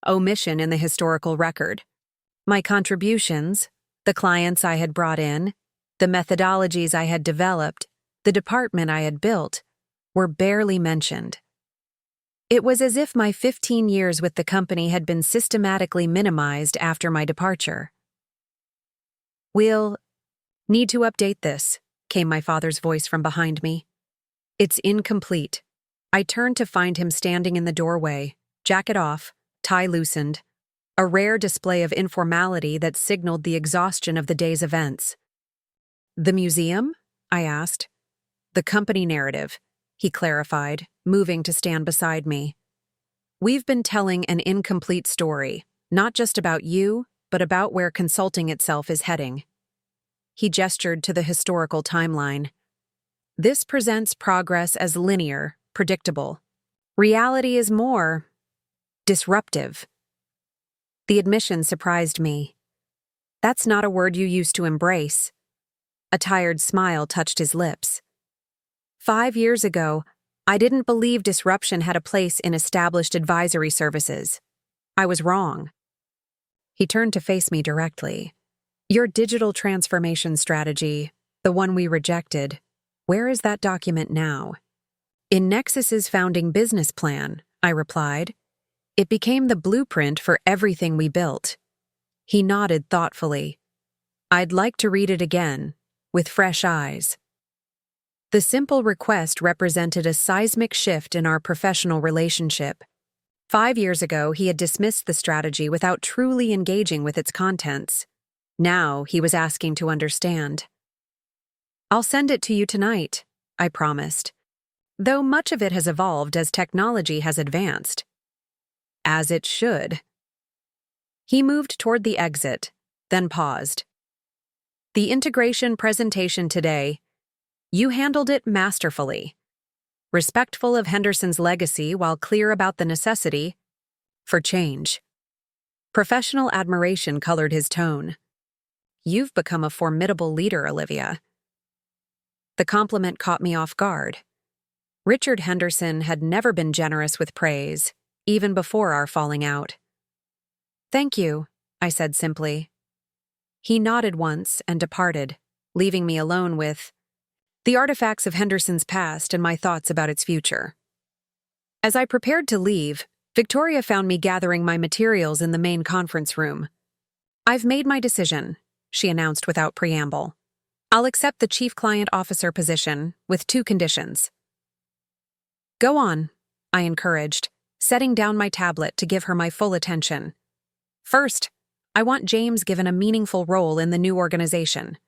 omission in the historical record. My contributions, the clients I had brought in, the methodologies I had developed, the department I had built, were barely mentioned. It was as if my 15 years with the company had been systematically minimized after my departure. "We'll need to update this," came my father's voice from behind me. "It's incomplete." I turned to find him standing in the doorway, jacket off, tie loosened, a rare display of informality that signaled the exhaustion of the day's events. "The museum?" I asked. "The company narrative," he clarified, moving to stand beside me. "We've been telling an incomplete story, not just about you, but about where consulting itself is heading." He gestured to the historical timeline. "This presents progress as linear, predictable. Reality is more disruptive." The admission surprised me. "That's not a word you used to embrace." A tired smile touched his lips. 5 years ago, I didn't believe disruption had a place in established advisory services. I was wrong. He turned to face me directly. "Your digital transformation strategy, the one we rejected, where is that document now?" "In Nexus's founding business plan," I replied. "It became the blueprint for everything we built." He nodded thoughtfully. "I'd like to read it again, with fresh eyes." The simple request represented a seismic shift in our professional relationship. 5 years ago, he had dismissed the strategy without truly engaging with its contents. Now he was asking to understand. "I'll send it to you tonight," I promised, though much of it has evolved as technology has advanced. As it should. He moved toward the exit, then paused. "The integration presentation today, you handled it masterfully. Respectful of Henderson's legacy while clear about the necessity for change." Professional admiration colored his tone. "You've become a formidable leader, Olivia." The compliment caught me off guard. Richard Henderson had never been generous with praise, even before our falling out. "Thank you," I said simply. He nodded once and departed, leaving me alone with the artifacts of Henderson's past and my thoughts about its future. As I prepared to leave, Victoria found me gathering my materials in the main conference room. "I've made my decision," she announced without preamble. "I'll accept the Chief Client Officer position, with 2 conditions." "Go on," I encouraged, setting down my tablet to give her my full attention. "First, I want James given a meaningful role in the new organization,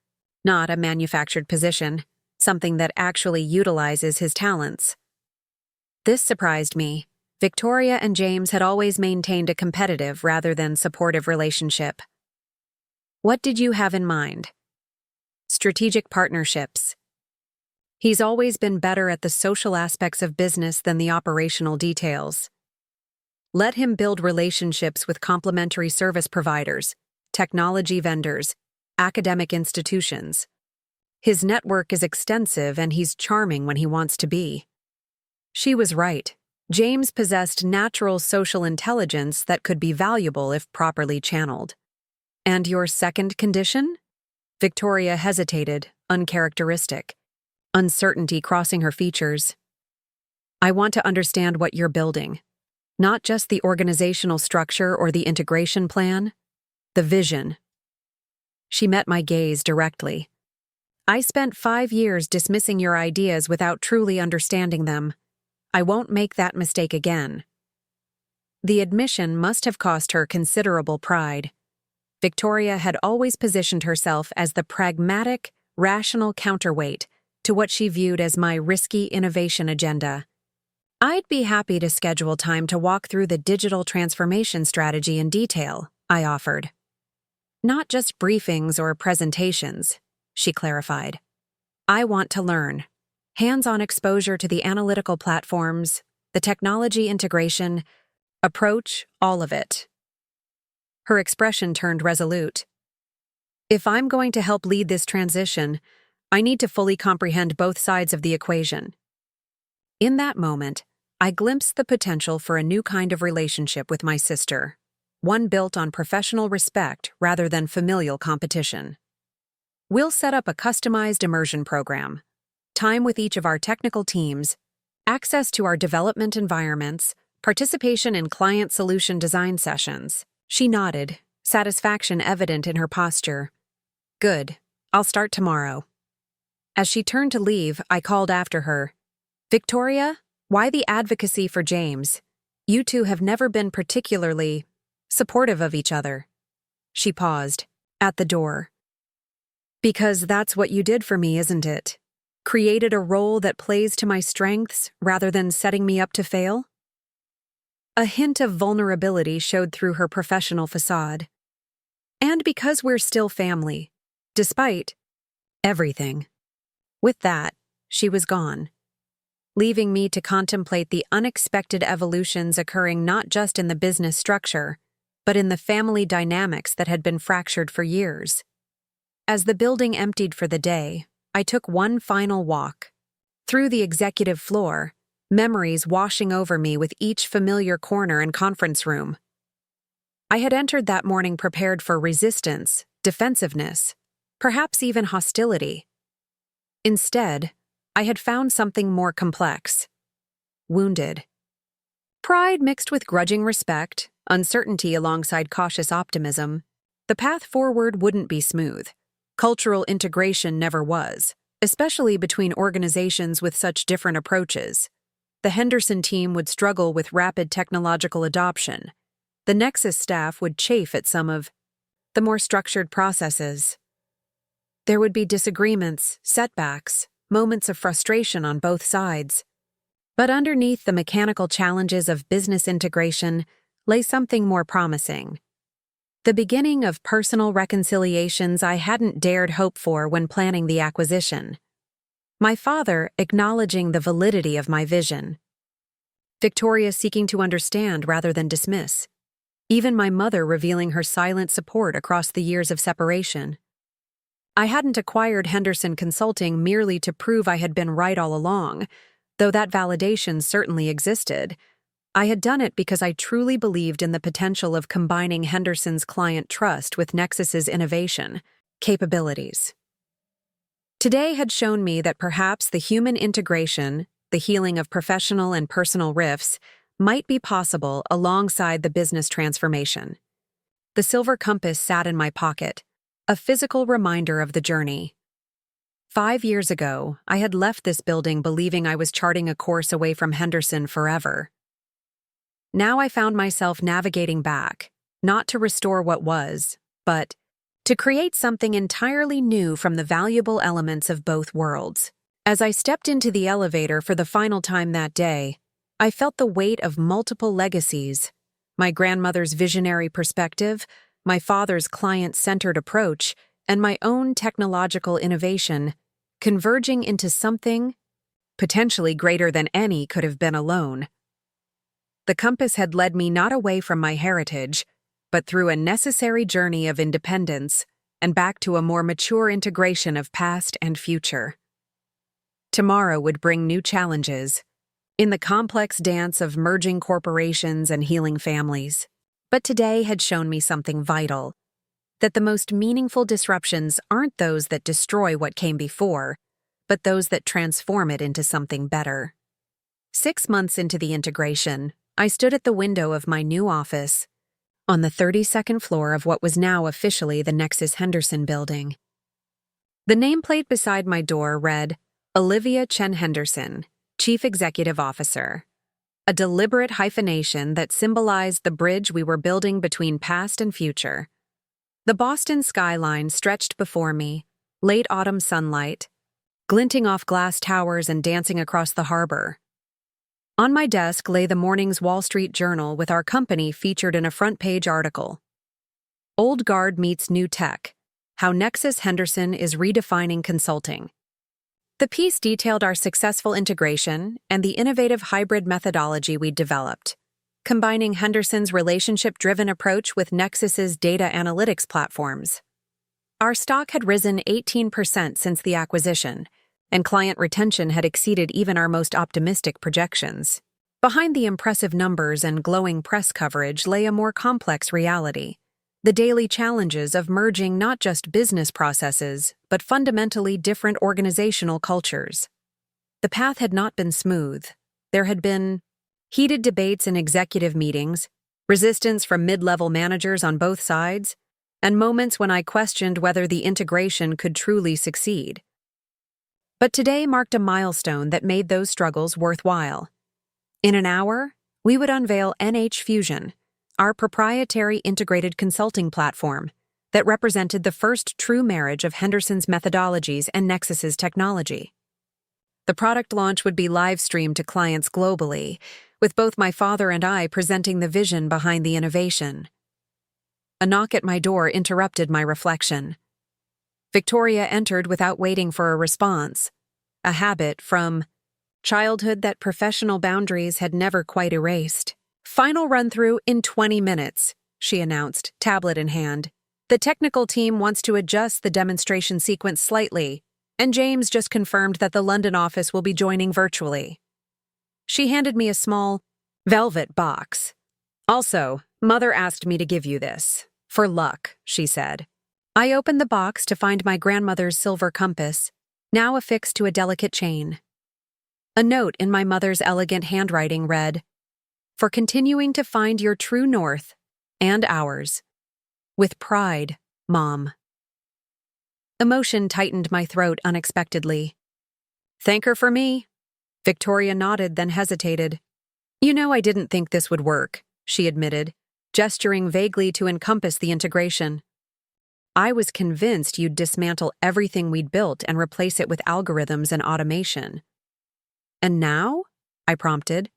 not a manufactured position, something that actually utilizes his talents." This surprised me. Victoria and James had always maintained a competitive rather than supportive relationship. "What did you have in mind?" "Strategic partnerships. He's always been better at the social aspects of business than the operational details." Let him build relationships with complementary service providers, technology vendors, academic institutions. His network is extensive and he's charming when he wants to be. She was right. James possessed natural social intelligence that could be valuable if properly channeled. And your second condition? Victoria hesitated, uncharacteristic. Uncertainty crossing her features. I want to understand what you're building. Not just the organizational structure or the integration plan, the vision. She met my gaze directly. I spent 5 years dismissing your ideas without truly understanding them. I won't make that mistake again. The admission must have cost her considerable pride. Victoria had always positioned herself as the pragmatic, rational counterweight to what she viewed as my risky innovation agenda. I'd be happy to schedule time to walk through the digital transformation strategy in detail, I offered. Not just briefings or presentations, she clarified. I want to learn. Hands-on exposure to the analytical platforms, the technology integration, approach, all of it. Her expression turned resolute. If I'm going to help lead this transition, I need to fully comprehend both sides of the equation. In that moment, I glimpsed the potential for a new kind of relationship with my sister, one built on professional respect rather than familial competition. We'll set up a customized immersion program, time with each of our technical teams, access to our development environments, participation in client solution design sessions. She nodded, satisfaction evident in her posture. Good, I'll start tomorrow. As she turned to leave, I called after her. Victoria, why the advocacy for James? You two have never been particularly supportive of each other. She paused, at the door. Because that's what you did for me, isn't it? Created a role that plays to my strengths rather than setting me up to fail? A hint of vulnerability showed through her professional facade. And because we're still family, despite everything. With that, she was gone, leaving me to contemplate the unexpected evolutions occurring not just in the business structure, but in the family dynamics that had been fractured for years. As the building emptied for the day, I took one final walk. Through the executive floor, memories washing over me with each familiar corner and conference room. I had entered that morning prepared for resistance, defensiveness, perhaps even hostility. Instead, I had found something more complex. Wounded. Pride mixed with grudging respect, uncertainty alongside cautious optimism. The path forward wouldn't be smooth. Cultural integration never was, especially between organizations with such different approaches. The Henderson team would struggle with rapid technological adoption. The Nexus staff would chafe at some of the more structured processes. There would be disagreements, setbacks, moments of frustration on both sides. But underneath the mechanical challenges of business integration lay something more promising. The beginning of personal reconciliations I hadn't dared hope for when planning the acquisition. My father acknowledging the validity of my vision. Victoria seeking to understand rather than dismiss. Even my mother revealing her silent support across the years of separation. I hadn't acquired Henderson Consulting merely to prove I had been right all along, though that validation certainly existed. I had done it because I truly believed in the potential of combining Henderson's client trust with Nexus's innovation capabilities. Today had shown me that perhaps the human integration, the healing of professional and personal rifts, might be possible alongside the business transformation. The silver compass sat in my pocket, a physical reminder of the journey. 5 years ago, I had left this building believing I was charting a course away from Henderson forever. Now I found myself navigating back, not to restore what was, but to create something entirely new from the valuable elements of both worlds. As I stepped into the elevator for the final time that day, I felt the weight of multiple legacies: my grandmother's visionary perspective, my father's client-centered approach, and my own technological innovation, converging into something potentially greater than any could have been alone. The compass had led me not away from my heritage, but through a necessary journey of independence and back to a more mature integration of past and future. Tomorrow would bring new challenges in the complex dance of merging corporations and healing families. But today had shown me something vital, that the most meaningful disruptions aren't those that destroy what came before, but those that transform it into something better. 6 months into the integration, I stood at the window of my new office on the 32nd floor of what was now officially the Nexus Henderson building. The nameplate beside my door read, Olivia Chen Henderson, Chief Executive Officer, a deliberate hyphenation that symbolized the bridge we were building between past and future. The Boston skyline stretched before me, late autumn sunlight, glinting off glass towers and dancing across the harbor. On my desk lay the morning's Wall Street Journal with our company featured in a front-page article. Old Guard meets New Tech, How Nexus Henderson is Redefining Consulting. The piece detailed our successful integration and the innovative hybrid methodology we'd developed, combining Henderson's relationship-driven approach with Nexus's data analytics platforms. Our stock had risen 18% since the acquisition, and client retention had exceeded even our most optimistic projections. Behind the impressive numbers and glowing press coverage lay a more complex reality: the daily challenges of merging not just business processes, but fundamentally different organizational cultures. The path had not been smooth. There had been heated debates in executive meetings, resistance from mid-level managers on both sides, and moments when I questioned whether the integration could truly succeed. But today marked a milestone that made those struggles worthwhile. In an hour, we would unveil NH Fusion, our proprietary integrated consulting platform that represented the first true marriage of Henderson's methodologies and Nexus's technology. The product launch would be live-streamed to clients globally, with both my father and I presenting the vision behind the innovation. A knock at my door interrupted my reflection. Victoria entered without waiting for a response, a habit from childhood that professional boundaries had never quite erased. Final run-through in 20 minutes, she announced, tablet in hand. The technical team wants to adjust the demonstration sequence slightly, and James just confirmed that the London office will be joining virtually. She handed me a small, velvet box. Also, Mother asked me to give you this. For luck, she said. I opened the box to find my grandmother's silver compass, now affixed to a delicate chain. A note in my mother's elegant handwriting read, For continuing to find your true north, and ours. With pride, Mom. Emotion tightened my throat unexpectedly. Thank her for me. Victoria nodded, then hesitated. You know, I didn't think this would work, she admitted, gesturing vaguely to encompass the integration. I was convinced you'd dismantle everything we'd built and replace it with algorithms and automation. And now? I prompted.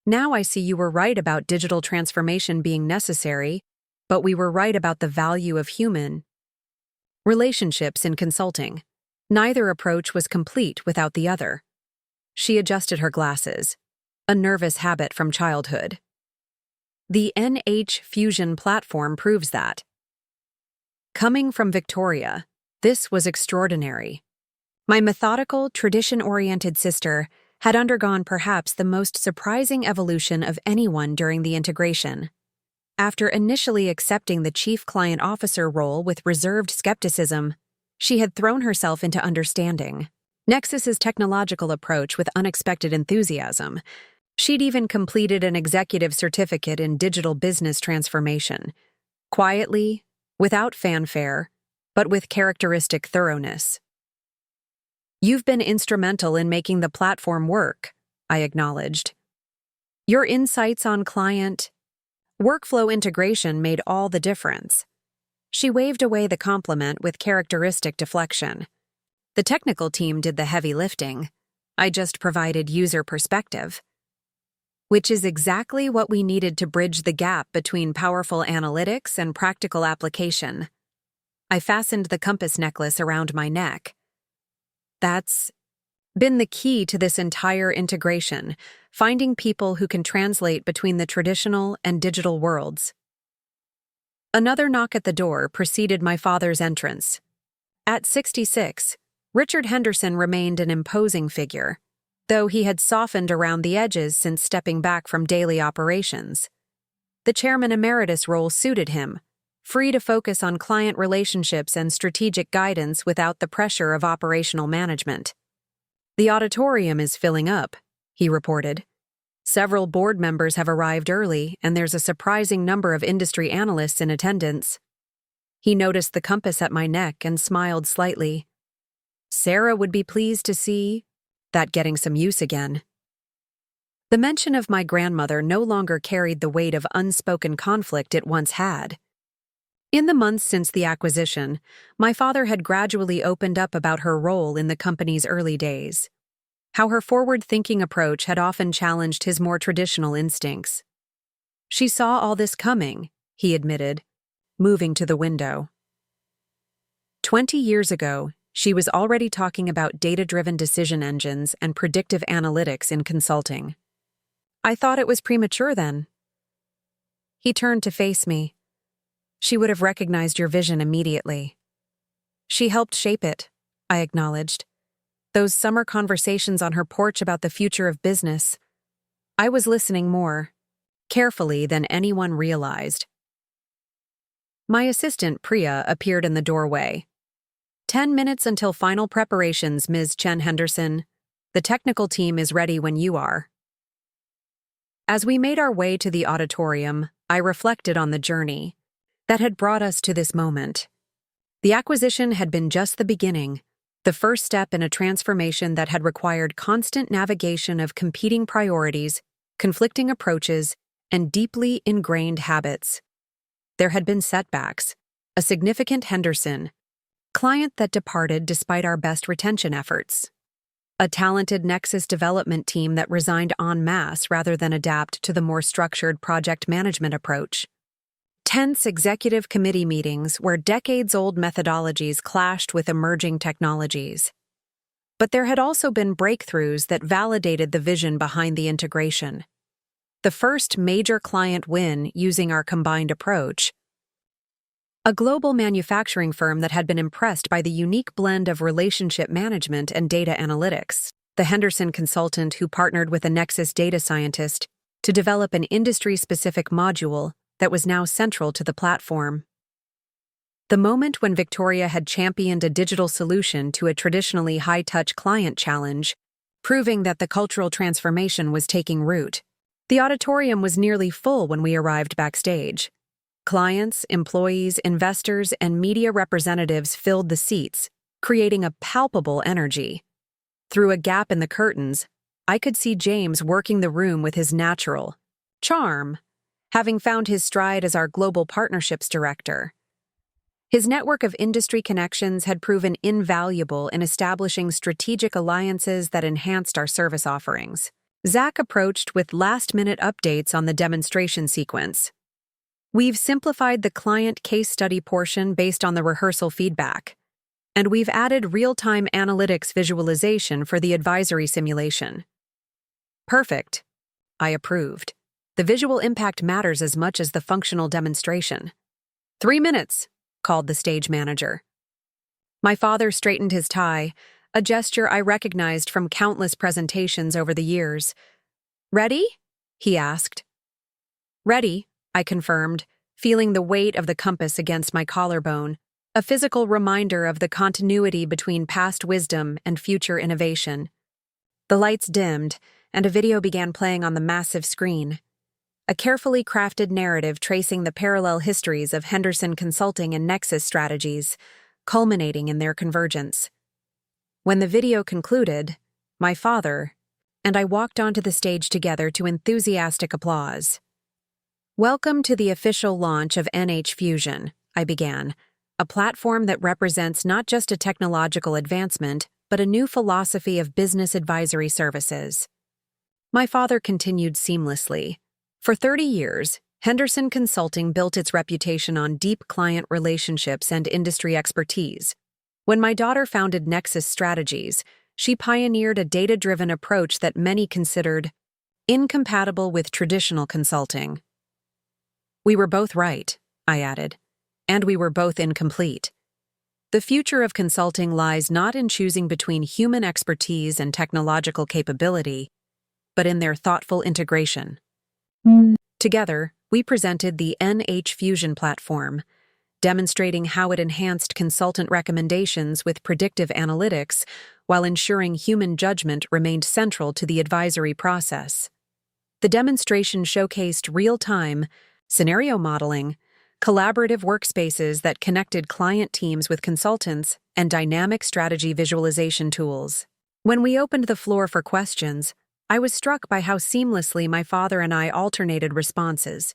Now I see you were right about digital transformation being necessary, but we were right about the value of human relationships in consulting. Neither approach was complete without the other. She adjusted her glasses, a nervous habit from childhood. The NH Fusion platform proves that. Coming from Victoria, this was extraordinary. My methodical, tradition-oriented sister had undergone perhaps the most surprising evolution of anyone during the integration. After initially accepting the chief client officer role with reserved skepticism, she had thrown herself into understanding Nexus's technological approach with unexpected enthusiasm. She'd even completed an executive certificate in digital business transformation, quietly, without fanfare, but with characteristic thoroughness. You've been instrumental in making the platform work, I acknowledged. Your insights on client workflow integration made all the difference. She waved away the compliment with characteristic deflection. The technical team did the heavy lifting. I just provided user perspective. Which is exactly what we needed to bridge the gap between powerful analytics and practical application. I fastened the compass necklace around my neck. That's been the key to this entire integration, finding people who can translate between the traditional and digital worlds. Another knock at the door preceded my father's entrance. At 66, Richard Henderson remained an imposing figure, though he had softened around the edges since stepping back from daily operations. The chairman emeritus role suited him, free to focus on client relationships and strategic guidance without the pressure of operational management. "The auditorium is filling up," he reported. "Several board members have arrived early, and there's a surprising number of industry analysts in attendance." He noticed the compass at my neck and smiled slightly. "Sarah would be pleased to see that getting some use again." The mention of my grandmother no longer carried the weight of unspoken conflict it once had. In the months since the acquisition, my father had gradually opened up about her role in the company's early days, how her forward-thinking approach had often challenged his more traditional instincts. "She saw all this coming," he admitted, moving to the window. 20 years ago, she was already talking about data-driven decision engines and predictive analytics in consulting. "I thought it was premature then." He turned to face me. "She would have recognized your vision immediately." "She helped shape it," I acknowledged. "Those summer conversations on her porch about the future of business. I was listening more carefully than anyone realized." My assistant, Priya, appeared in the doorway. 10 minutes until final preparations, Ms. Chen Henderson. The technical team is ready when you are." As we made our way to the auditorium, I reflected on the journey that had brought us to this moment. The acquisition had been just the beginning, the first step in a transformation that had required constant navigation of competing priorities, conflicting approaches, and deeply ingrained habits. There had been setbacks, a significant Henderson client that departed despite our best retention efforts, a talented Nexus development team that resigned en masse rather than adapt to the more structured project management approach, tense executive committee meetings where decades-old methodologies clashed with emerging technologies. But there had also been breakthroughs that validated the vision behind the integration. The first major client win using our combined approach, a global manufacturing firm that had been impressed by the unique blend of relationship management and data analytics, the Henderson consultant who partnered with a Nexus data scientist to develop an industry-specific module that was now central to the platform. The moment when Victoria had championed a digital solution to a traditionally high-touch client challenge, proving that the cultural transformation was taking root. The auditorium was nearly full when we arrived backstage. Clients, employees, investors, and media representatives filled the seats, creating a palpable energy. Through a gap in the curtains, I could see James working the room with his natural charm, having found his stride as our global partnerships director. His network of industry connections had proven invaluable in establishing strategic alliances that enhanced our service offerings. Zach approached with last-minute updates on the demonstration sequence. "We've simplified the client case study portion based on the rehearsal feedback, and we've added real-time analytics visualization for the advisory simulation." "Perfect," I approved. "The visual impact matters as much as the functional demonstration." 3 minutes, called the stage manager. My father straightened his tie, a gesture I recognized from countless presentations over the years. "Ready?" he asked. "Ready," I confirmed, feeling the weight of the compass against my collarbone, a physical reminder of the continuity between past wisdom and future innovation. The lights dimmed, and a video began playing on the massive screen. A carefully crafted narrative tracing the parallel histories of Henderson Consulting and Nexus strategies, culminating in their convergence. When the video concluded, my father and I walked onto the stage together to enthusiastic applause. "Welcome to the official launch of NH Fusion," I began, "a platform that represents not just a technological advancement, but a new philosophy of business advisory services." My father continued seamlessly. For 30 years, Henderson Consulting built its reputation on deep client relationships and industry expertise. When my daughter founded Nexus Strategies, she pioneered a data-driven approach that many considered incompatible with traditional consulting. We were both right, I added, and we were both incomplete. The future of consulting lies not in choosing between human expertise and technological capability, but in their thoughtful integration. Together, we presented the NH Fusion platform, demonstrating how it enhanced consultant recommendations with predictive analytics while ensuring human judgment remained central to the advisory process. The demonstration showcased real-time, scenario modeling, collaborative workspaces that connected client teams with consultants, and dynamic strategy visualization tools. When we opened the floor for questions, I was struck by how seamlessly my father and I alternated responses.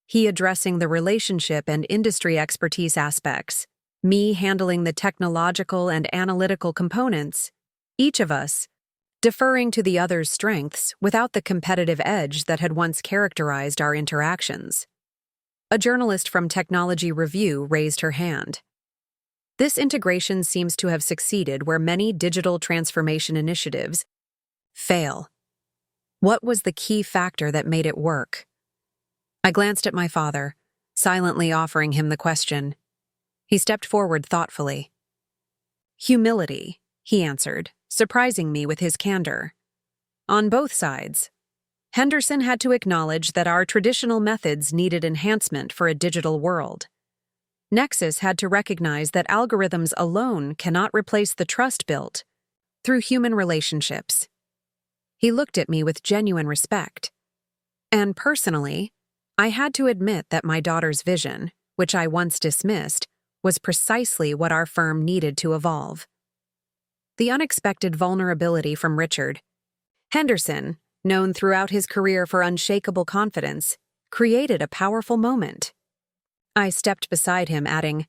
He addressing the relationship and industry expertise aspects, me handling the technological and analytical components, each of us deferring to the other's strengths without the competitive edge that had once characterized our interactions. A journalist from Technology Review raised her hand. This integration seems to have succeeded where many digital transformation initiatives fail. What was the key factor that made it work? I glanced at my father, silently offering him the question. He stepped forward thoughtfully. Humility, he answered, surprising me with his candor. On both sides, Henderson had to acknowledge that our traditional methods needed enhancement for a digital world. Nexus had to recognize that algorithms alone cannot replace the trust built through human relationships. He looked at me with genuine respect. And personally, I had to admit that my daughter's vision, which I once dismissed, was precisely what our firm needed to evolve. The unexpected vulnerability from Richard. Henderson, known throughout his career for unshakable confidence, created a powerful moment. I stepped beside him, adding,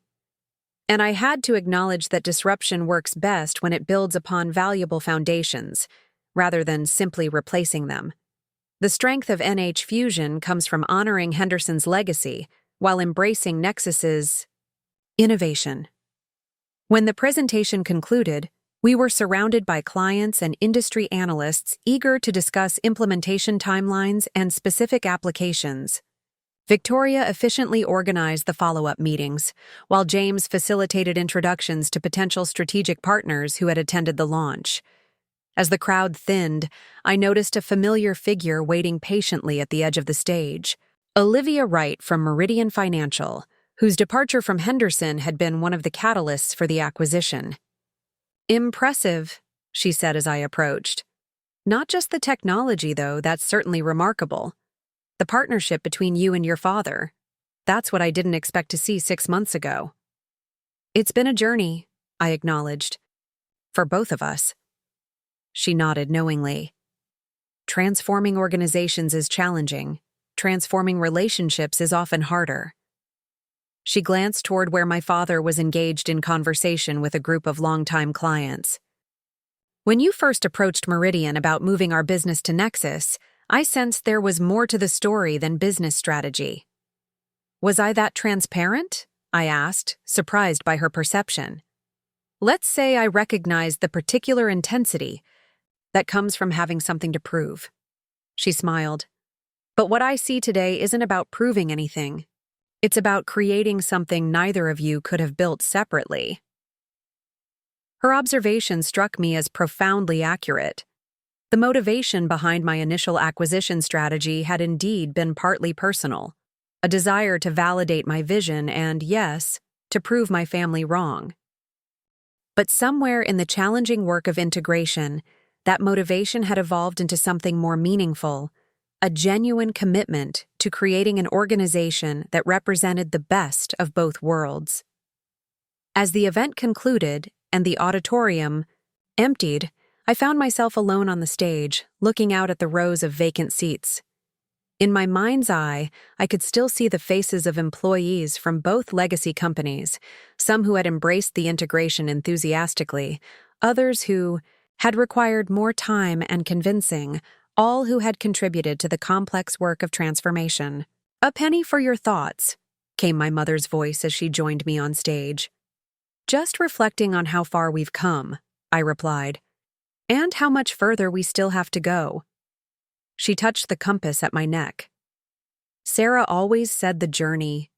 and I had to acknowledge that disruption works best when it builds upon valuable foundations, rather than simply replacing them. The strength of NH Fusion comes from honoring Henderson's legacy while embracing Nexus's innovation. When the presentation concluded, we were surrounded by clients and industry analysts eager to discuss implementation timelines and specific applications. Victoria efficiently organized the follow-up meetings, while James facilitated introductions to potential strategic partners who had attended the launch. As the crowd thinned, I noticed a familiar figure waiting patiently at the edge of the stage. Olivia Wright from Meridian Financial, whose departure from Henderson had been one of the catalysts for the acquisition. Impressive, she said as I approached. Not just the technology, though, that's certainly remarkable. The partnership between you and your father. That's what I didn't expect to see 6 months ago. It's been a journey, I acknowledged. For both of us. She nodded knowingly. Transforming organizations is challenging. Transforming relationships is often harder. She glanced toward where my father was engaged in conversation with a group of longtime clients. When you first approached Meridian about moving our business to Nexus, I sensed there was more to the story than business strategy. Was I that transparent? I asked, surprised by her perception. Let's say I recognized the particular intensity that comes from having something to prove. She smiled. But what I see today isn't about proving anything. It's about creating something neither of you could have built separately. Her observation struck me as profoundly accurate. The motivation behind my initial acquisition strategy had indeed been partly personal, a desire to validate my vision and, yes, to prove my family wrong. But somewhere in the challenging work of integration, that motivation had evolved into something more meaningful, a genuine commitment to creating an organization that represented the best of both worlds. As the event concluded and the auditorium emptied, I found myself alone on the stage, looking out at the rows of vacant seats. In my mind's eye, I could still see the faces of employees from both legacy companies, some who had embraced the integration enthusiastically, others who had required more time and convincing, all who had contributed to the complex work of transformation. "A penny for your thoughts," came my mother's voice as she joined me on stage. "Just reflecting on how far we've come," I replied. and how much further we still have to go. She touched the compass at my neck. Sarah always said the journey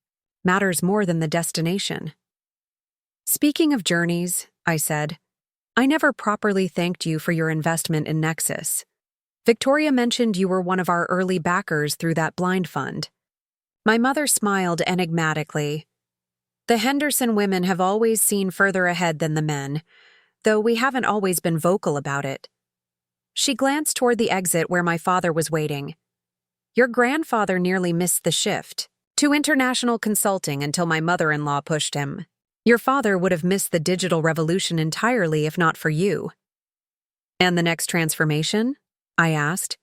matters more than the destination. Speaking of journeys, I said, I never properly thanked you for your investment in Nexus. Victoria mentioned you were one of our early backers through that blind fund. My mother smiled enigmatically. The Henderson women have always seen further ahead than the men, though we haven't always been vocal about it. She glanced toward the exit where my father was waiting. Your grandfather nearly missed the shift to international consulting until my mother-in-law pushed him. Your father would have missed the digital revolution entirely if not for you. And the next transformation? I asked.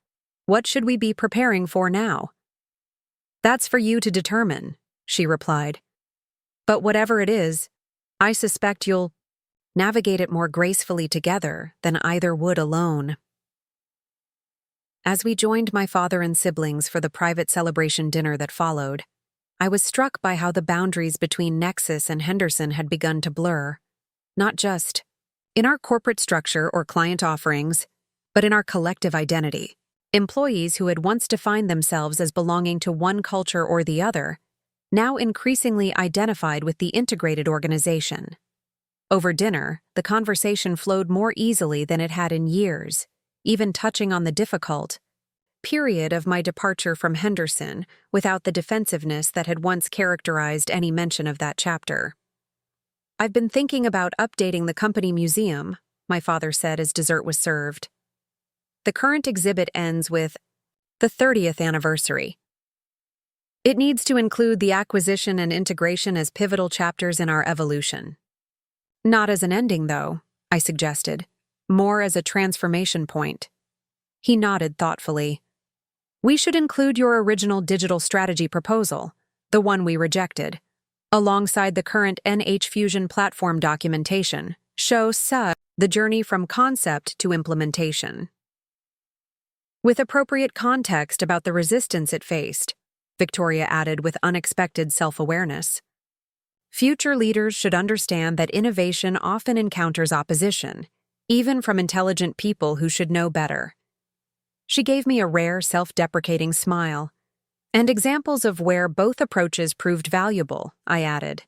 What should we be preparing for now? That's for you to determine, she replied. But whatever it is, I suspect you'll navigate it more gracefully together than either would alone. As we joined my father and siblings for the private celebration dinner that followed, I was struck by how the boundaries between Nexus and Henderson had begun to blur, not just in our corporate structure or client offerings, but in our collective identity. Employees who had once defined themselves as belonging to one culture or the other, now increasingly identified with the integrated organization. Over dinner, the conversation flowed more easily than it had in years, even touching on the difficult period of my departure from Henderson without the defensiveness that had once characterized any mention of that chapter. I've been thinking about updating the company museum, my father said as dessert was served. The current exhibit ends with the 30th anniversary. It needs to include the acquisition and integration as pivotal chapters in our evolution. Not as an ending, though, I suggested, more as a transformation point. He nodded thoughtfully. We should include your original digital strategy proposal, the one we rejected, alongside the current NH Fusion platform documentation, show the journey from concept to implementation. With appropriate context about the resistance it faced, Victoria added with unexpected self-awareness. Future leaders should understand that innovation often encounters opposition, even from intelligent people who should know better. She gave me a rare, self-deprecating smile. And examples of where both approaches proved valuable, I added,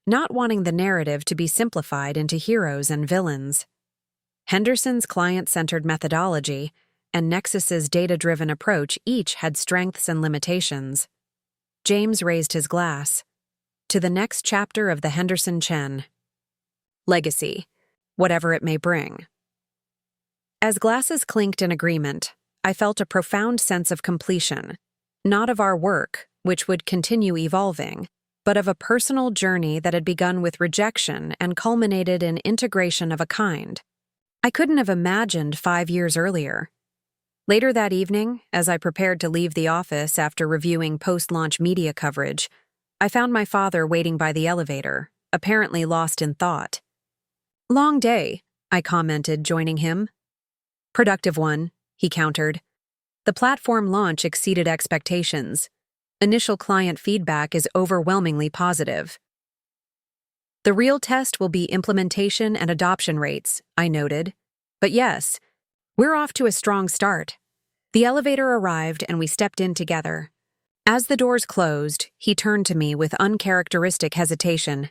not wanting the narrative to be simplified into heroes and villains. Henderson's client-centered methodology and Nexus's data-driven approach each had strengths and limitations. James raised his glass. To the next chapter of the Henderson Chen. Legacy, whatever it may bring. As glasses clinked in agreement, I felt a profound sense of completion, not of our work, which would continue evolving, but of a personal journey that had begun with rejection and culminated in integration of a kind I couldn't have imagined 5 years earlier. Later that evening, as I prepared to leave the office after reviewing post-launch media coverage, I found my father waiting by the elevator, apparently lost in thought. Long day, I commented, joining him. Productive one, he countered. The platform launch exceeded expectations. Initial client feedback is overwhelmingly positive. The real test will be implementation and adoption rates, I noted. But yes, we're off to a strong start. The elevator arrived and we stepped in together. As the doors closed, he turned to me with uncharacteristic hesitation.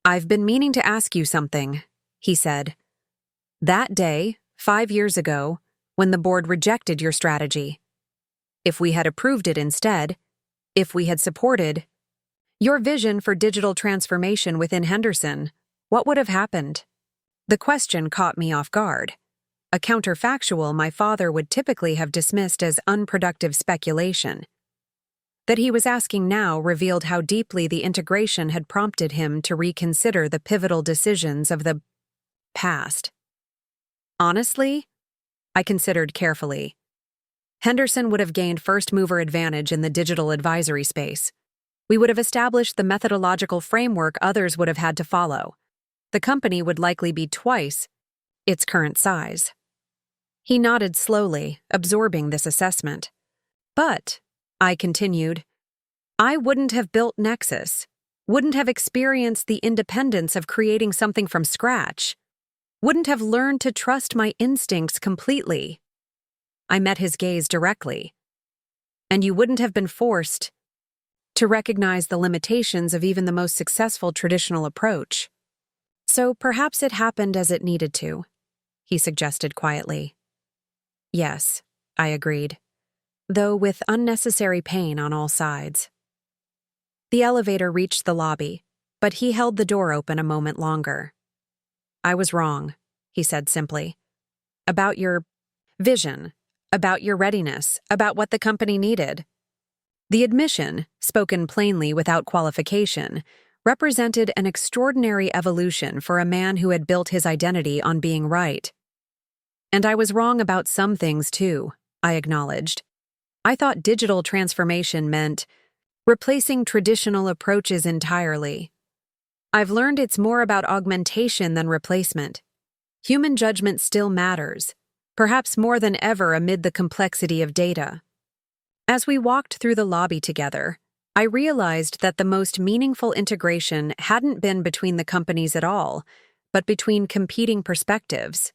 I've been meaning to ask you something, he said. That day, 5 years ago, when the board rejected your strategy. If we had approved it instead, if we had supported your vision for digital transformation within Henderson, what would have happened? The question caught me off guard. A counterfactual my father would typically have dismissed as unproductive speculation. That he was asking now revealed how deeply the integration had prompted him to reconsider the pivotal decisions of the past. Honestly, I considered carefully. Henderson would have gained first-mover advantage in the digital advisory space. We would have established the methodological framework others would have had to follow. The company would likely be twice its current size. He nodded slowly, absorbing this assessment. But, I continued, I wouldn't have built Nexus, wouldn't have experienced the independence of creating something from scratch. wouldn't have learned to trust my instincts completely. I met his gaze directly. And you wouldn't have been forced to recognize the limitations of even the most successful traditional approach. So perhaps it happened as it needed to, he suggested quietly. Yes, I agreed, though with unnecessary pain on all sides. The elevator reached the lobby, but he held the door open a moment longer. I was wrong, he said simply. About your vision, about your readiness, about what the company needed. The admission, spoken plainly without qualification, represented an extraordinary evolution for a man who had built his identity on being right. And I was wrong about some things too, I acknowledged. I thought digital transformation meant replacing traditional approaches entirely. I've learned it's more about augmentation than replacement. Human judgment still matters, perhaps more than ever amid the complexity of data. As we walked through the lobby together, I realized that the most meaningful integration hadn't been between the companies at all, but between competing perspectives.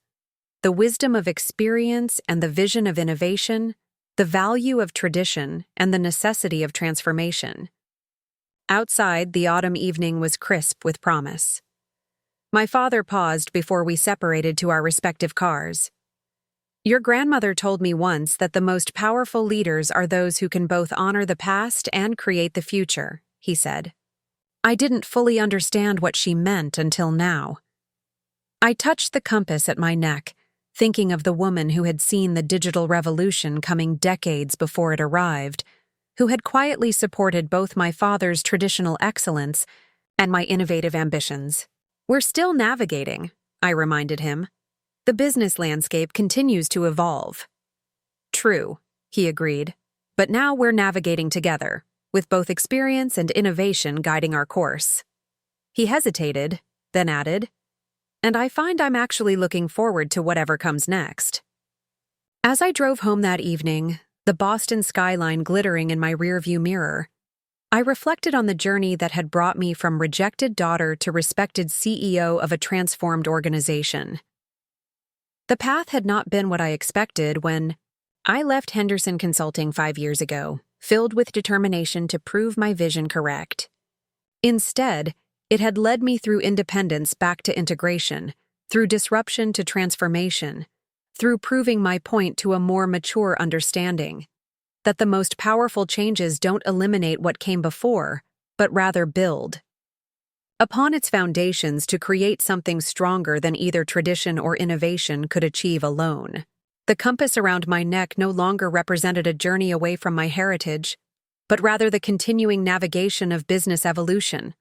The wisdom of experience and the vision of innovation, the value of tradition and the necessity of transformation. Outside, the autumn evening was crisp with promise. My father paused before we separated to our respective cars. Your grandmother told me once that the most powerful leaders are those who can both honor the past and create the future, he said. I didn't fully understand what she meant until now. I touched the compass at my neck, thinking of the woman who had seen the digital revolution coming decades before it arrived, who had quietly supported both my father's traditional excellence and my innovative ambitions. We're still navigating, I reminded him. The business landscape continues to evolve. True, he agreed, but now we're navigating together, with both experience and innovation guiding our course. He hesitated, then added, and I find I'm actually looking forward to whatever comes next. As I drove home that evening, the Boston skyline glittering in my rearview mirror, I reflected on the journey that had brought me from rejected daughter to respected CEO of a transformed organization. The path had not been what I expected when I left Henderson Consulting 5 years ago, filled with determination to prove my vision correct. Instead, it had led me through independence back to integration, through disruption to transformation, through proving my point to a more mature understanding that the most powerful changes don't eliminate what came before, but rather build upon its foundations to create something stronger than either tradition or innovation could achieve alone. The compass around my neck no longer represented a journey away from my heritage, but rather the continuing navigation of business evolution,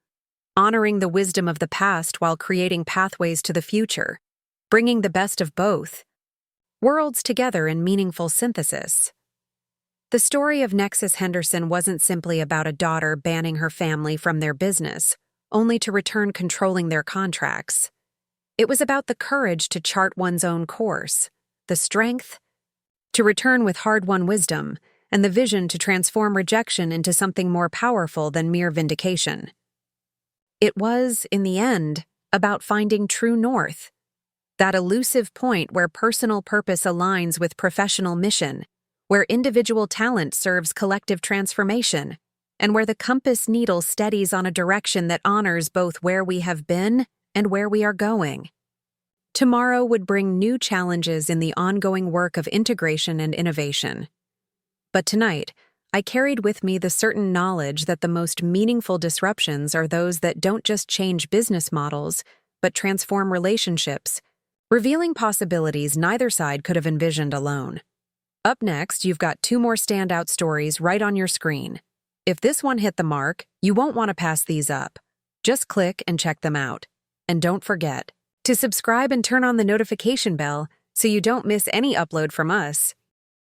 honoring the wisdom of the past while creating pathways to the future, bringing the best of both worlds together in meaningful synthesis. The story of Nexus Henderson wasn't simply about a daughter banning her family from their business, only to return controlling their contracts. It was about the courage to chart one's own course, the strength to return with hard-won wisdom, and the vision to transform rejection into something more powerful than mere vindication. It was, in the end, about finding true north, that elusive point where personal purpose aligns with professional mission, where individual talent serves collective transformation, and where the compass needle steadies on a direction that honors both where we have been and where we are going. Tomorrow would bring new challenges in the ongoing work of integration and innovation. But tonight, I carried with me the certain knowledge that the most meaningful disruptions are those that don't just change business models, but transform relationships, revealing possibilities neither side could have envisioned alone. Up next, you've got 2 more standout stories right on your screen. If this one hit the mark, you won't want to pass these up. Just click and check them out. And don't forget to subscribe and turn on the notification bell so you don't miss any upload from us.